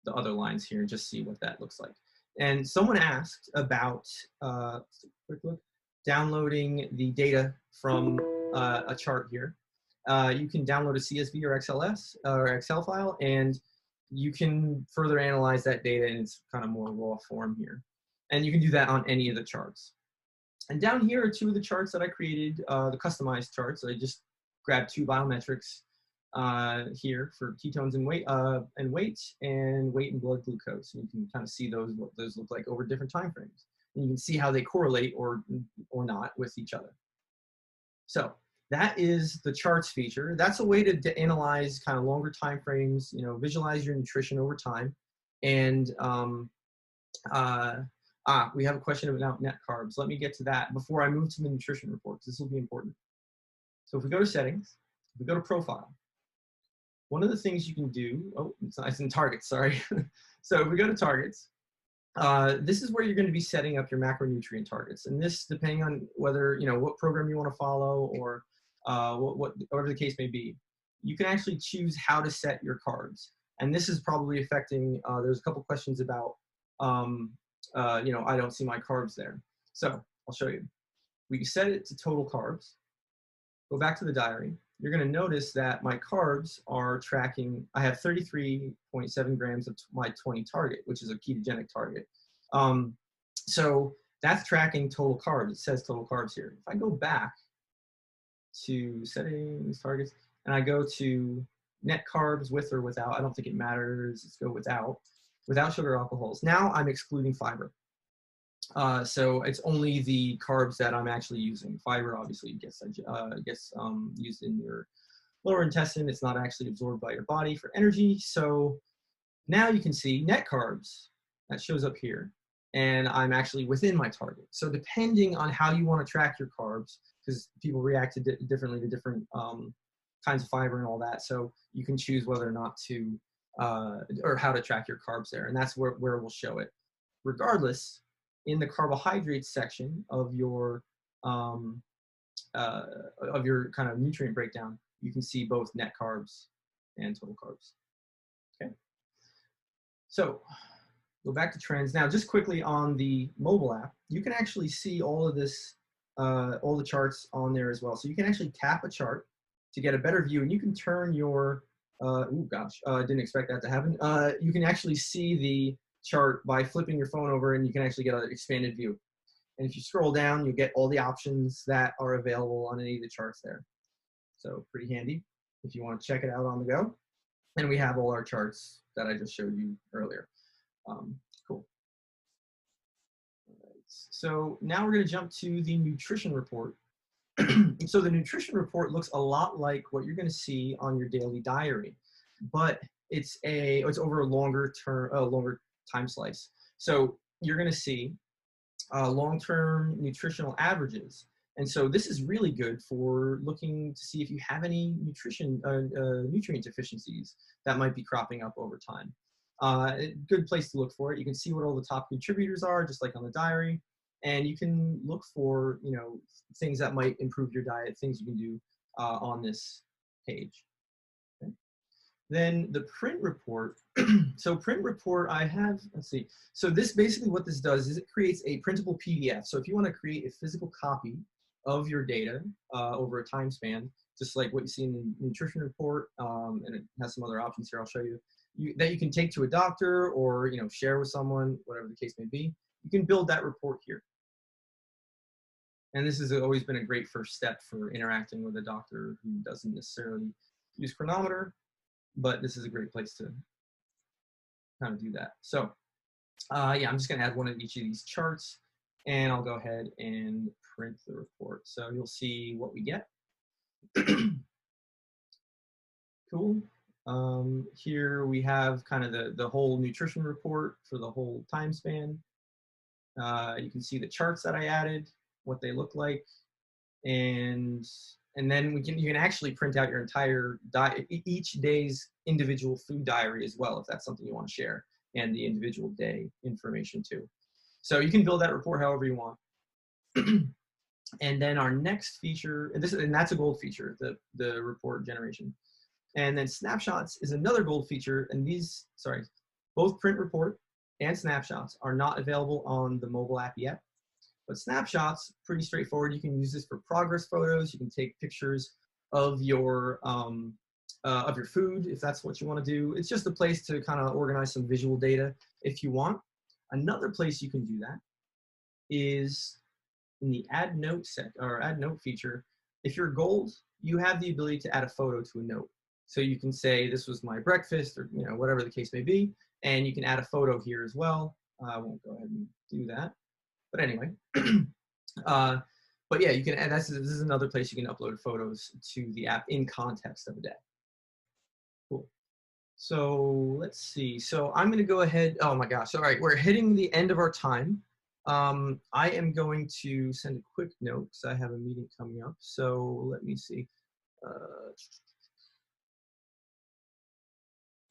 the other lines here and just see what that looks like. And someone asked about, quick look, downloading the data from a chart here. You can download a CSV or XLS or Excel file, and you can further analyze that data in its kind of more raw form here. And you can do that on any of the charts. And down here are two of the charts that I created, the customized charts. I just grabbed two biometrics here for ketones and weight and weight and blood glucose. And you can kind of see those, what those look like over different time frames. And you can see how they correlate or not with each other. So that is the charts feature. That's a way to analyze kind of longer time frames, you know, visualize your nutrition over time. And we have a question about net carbs. Let me get to that before I move to the nutrition report, because this will be important. So if we go to settings, if we go to profile, one of the things you can do, oh, it's in targets, sorry. So if we go to targets, this is where you're going to be setting up your macronutrient targets. And this, depending on whether, you know, what program you want to follow or whatever the case may be, you can actually choose how to set your carbs. And this is probably affecting, there's a couple questions about, you know, I don't see my carbs there. So I'll show you. We set it to total carbs. Go back to the diary. You're going to notice that my carbs are tracking. I have 33.7 grams of my 20 target, which is a ketogenic target. So that's tracking total carbs. It says total carbs here. If I go back to settings, targets, and I go to net carbs with or without, I don't think it matters. Let's go without sugar alcohols. Now I'm excluding fiber. So it's only the carbs that I'm actually using. Fiber obviously gets used in your lower intestine. It's not actually absorbed by your body for energy. So now you can see net carbs. That shows up here. And I'm actually within my target. So depending on how you want to track your carbs, because people react differently to different kinds of fiber and all that. So you can choose whether or not to, or how to track your carbs there. And that's where we'll show it. Regardless, in the carbohydrates section of your kind of nutrient breakdown, you can see both net carbs and total carbs. Okay. So go back to trends. Now, just quickly on the mobile app, you can actually see all of this, all the charts on there as well. So you can actually tap a chart to get a better view, and you can turn your, oh gosh, didn't expect that to happen. You can actually see the chart by flipping your phone over, and you can actually get an expanded view. And if you scroll down, you'll get all the options that are available on any of the charts there. So pretty handy if you want to check it out on the go. And we have all our charts that I just showed you earlier. Cool. All right. So now we're going to jump to the nutrition report. So the nutrition report looks a lot like what you're going to see on your daily diary, but it's over a longer time slice. So you're going to see long-term nutritional averages. And so this is really good for looking to see if you have any nutrient deficiencies that might be cropping up over time. Good place to look for it. You can see what all the top contributors are, just like on the diary. And you can look for, you know, things that might improve your diet, things you can do on this page. Okay. Then the print report. So print report, I have, let's see. So this basically what this does is it creates a printable PDF. So if you want to create a physical copy of your data over a time span, just like what you see in the nutrition report, and it has some other options here I'll show you, that you can take to a doctor or, you know, share with someone, whatever the case may be. You can build that report here. And this has always been a great first step for interacting with a doctor who doesn't necessarily use Cronometer, but this is a great place to kind of do that. So yeah, I'm just going to add one of each of these charts, and I'll go ahead and print the report. So you'll see what we get. Cool. Here we have kind of the whole nutrition report for the whole time span. You can see the charts that I added, what they look like, and then you can actually print out your entire each day's individual food diary as well, if that's something you want to share, and the individual day information too. So you can build that report however you want. And then our next feature, and that's a gold feature, the report generation. And then snapshots is another gold feature, and these, sorry, Both print report and snapshots are not available on the mobile app yet. But snapshots, pretty straightforward. You can use this for progress photos. You can take pictures of your food if that's what you want to do. It's just a place to kind of organize some visual data if you want. Another place you can do that is in the add note feature. If you're gold, you have the ability to add a photo to a note. So you can say this was my breakfast, or whatever the case may be, and you can add a photo here as well. I won't go ahead and do that. But anyway, but yeah, you can add, this is another place you can upload photos to the app in context of a day. Cool. So let's see. So I'm going to go ahead. Oh my gosh. All right. We're hitting the end of our time. I am going to send a quick note because I have a meeting coming up. So let me see.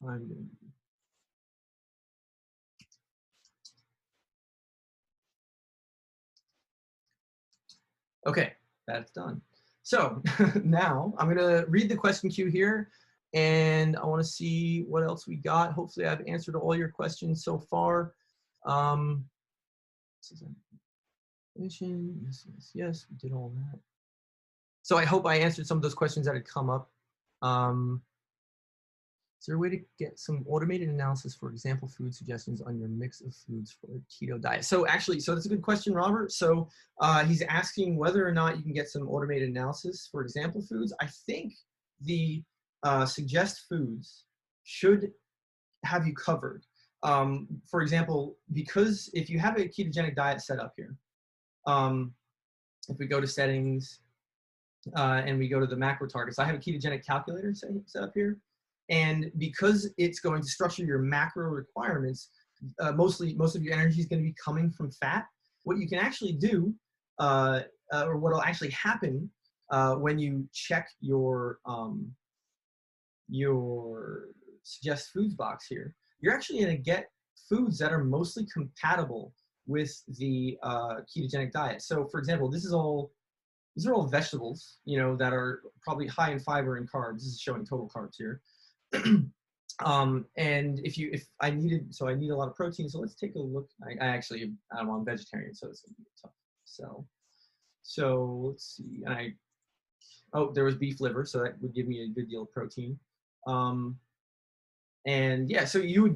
I'm going to Okay, that's done. So now I'm going to read the question queue here, and I want to see what else we got. Hopefully I've answered all your questions so far. Yes, yes, yes, we did all that. So I hope I answered some of those questions that had come up. Is there a way to get some automated analysis for example food suggestions on your mix of foods for a keto diet? So actually, so that's a good question, Robert. So he's asking whether or not you can get some automated analysis for example foods. I think the suggest foods should have you covered. For example, because if you have a ketogenic diet set up here, if we go to settings and we go to the macro targets, I have a ketogenic calculator set up here. And because it's going to structure your macro requirements, most of your energy is going to be coming from fat. What you can actually do, or what will actually happen when you check your suggest foods box here, you're actually going to get foods that are mostly compatible with the ketogenic diet. So, for example, these are all vegetables, that are probably high in fiber and carbs. This is showing total carbs here. And if I need a lot of protein, so let's take a look. I'm vegetarian, so it's gonna be tough. So let's see. There was beef liver, so that would give me a good deal of protein. And yeah, so you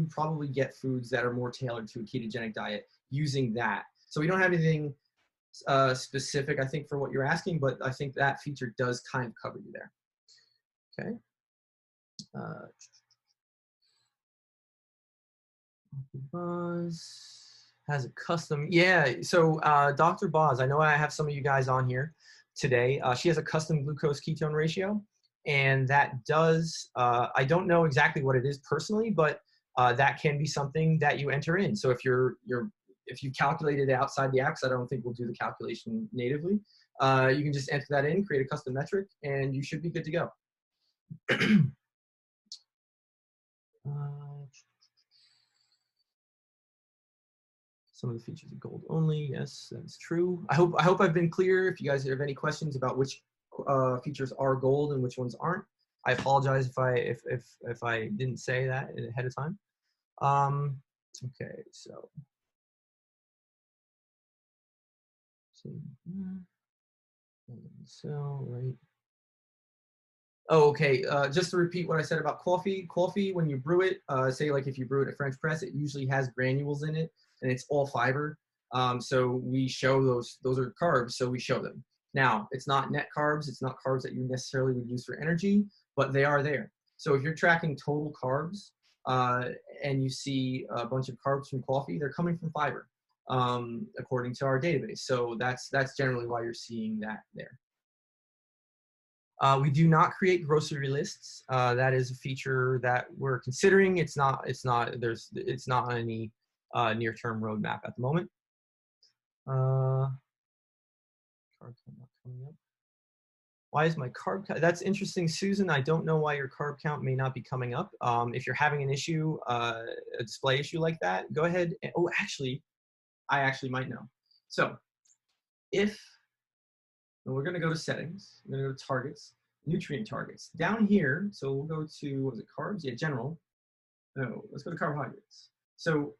probably get foods that are more tailored to a ketogenic diet using that. So we don't have anything specific, I think, for what you're asking, but I think that feature does kind of cover you there. Okay. Buzz has a custom, so Dr. Boz, I know I have some of you guys on here today. She has a custom glucose ketone ratio, and that does, I don't know exactly what it is personally, but that can be something that you enter in. So if if you calculated it outside the app, I don't think we'll do the calculation natively, you can just enter that in, create a custom metric, and you should be good to go. Some of the features are gold only. Yes, that's true. I hope I've been clear. If you guys have any questions about which features are gold and which ones aren't, I apologize if I didn't say that ahead of time. Okay, so right. Oh, okay. Just to repeat what I said about coffee. Coffee, when you brew it, say like if you brew it at French press, it usually has granules in it, and it's all fiber. So we show those are carbs, so we show them. Now, it's not net carbs. It's not carbs that you necessarily would use for energy, but they are there. So if you're tracking total carbs and you see a bunch of carbs from coffee, they're coming from fiber, according to our database. So that's generally why you're seeing that there. We do not create grocery lists. That is a feature that we're considering. It's not on any near-term roadmap at the moment. Carb count not coming up. Why is my carb count? That's interesting, Susan. I don't know why your carb count may not be coming up. If you're having an issue, a display issue like that, go ahead. I actually might know. So we're going to go to settings. We're going to go to targets, nutrient targets. Down here, so we'll go to, was it carbs? Yeah, general. No, let's go to carbohydrates. So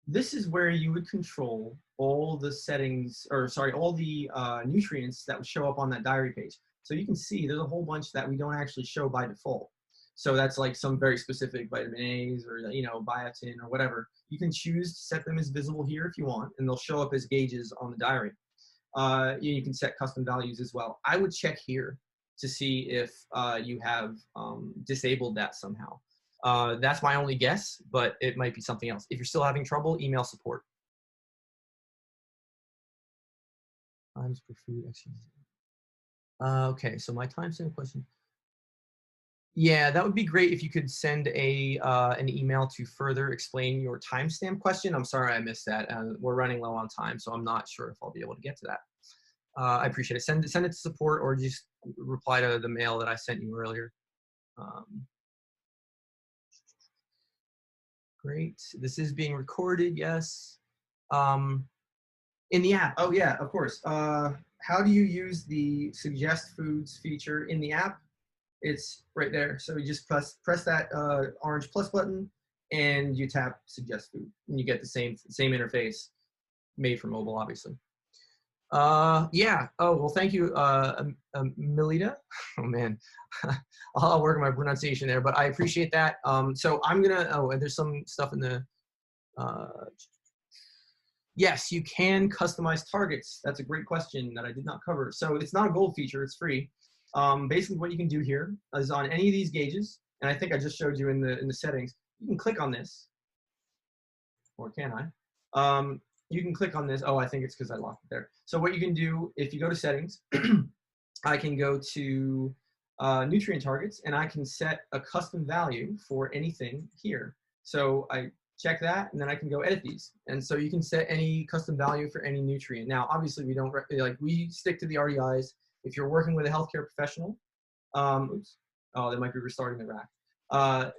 this is where you would control all the settings, or sorry, all the nutrients that would show up on that diary page. So you can see there's a whole bunch that we don't actually show by default. So that's like some very specific vitamin A's or, you know, biotin or whatever. You can choose to set them as visible here if you want, and they'll show up as gauges on the diary. You can set custom values as well. I would check here to see if you have disabled that somehow. That's my only guess, but it might be something else. If you're still having trouble, email support. Times per food. Okay, so my timestamp question. Yeah, that would be great if you could send an email to further explain your timestamp question. I'm sorry I missed that. We're running low on time, so I'm not sure if I'll be able to get to that. I appreciate it. Send it to support, or just reply to the mail that I sent you earlier. Great. This is being recorded, yes. In the app, oh yeah, of course. How do you use the suggest foods feature in the app? It's right there. So you just press that orange plus button, and you tap suggest food, and you get the same interface, made for mobile, obviously. Yeah. Oh, well, thank you, Melita. Oh man, I'll work on my pronunciation there, but I appreciate that. So I'm gonna. Oh, and there's some stuff in the. Yes, you can customize targets. That's a great question that I did not cover. So it's not a gold feature, it's free. Basically what you can do here is on any of these gauges, and I think I just showed you in the settings, you can click on this, or can I? You can click on this. Oh, I think it's because I locked it there. So what you can do, if you go to settings, I can go to nutrient targets, and I can set a custom value for anything here. So I check that, and then I can go edit these. And so you can set any custom value for any nutrient. Now, obviously, we stick to the RDIs. If you're working with a healthcare professional, oops, oh, they might be restarting the rack.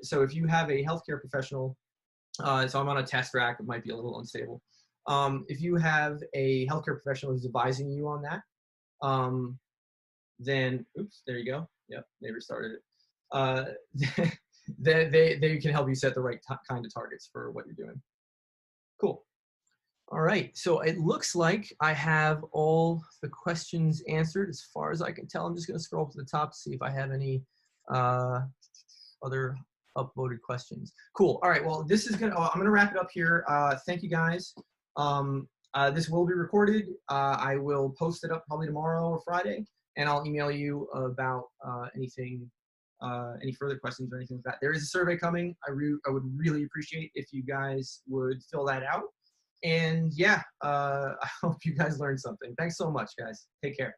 So if you have a healthcare professional, so I'm on a test rack, it might be a little unstable. If you have a healthcare professional who's advising you on that, then, oops, there you go. Yep, they restarted it. They can help you set the right kind of targets for what you're doing. Cool. All right, so it looks like I have all the questions answered as far as I can tell. I'm just going to scroll up to the top to see if I have any other upvoted questions. Cool. All right, well, this is I'm going to wrap it up here. Thank you, guys. This will be recorded. I will post it up probably tomorrow or Friday, and I'll email you about anything. Any further questions or anything like that. There is a survey coming. I would really appreciate if you guys would fill that out. And yeah, I hope you guys learned something. Thanks so much, guys. Take care.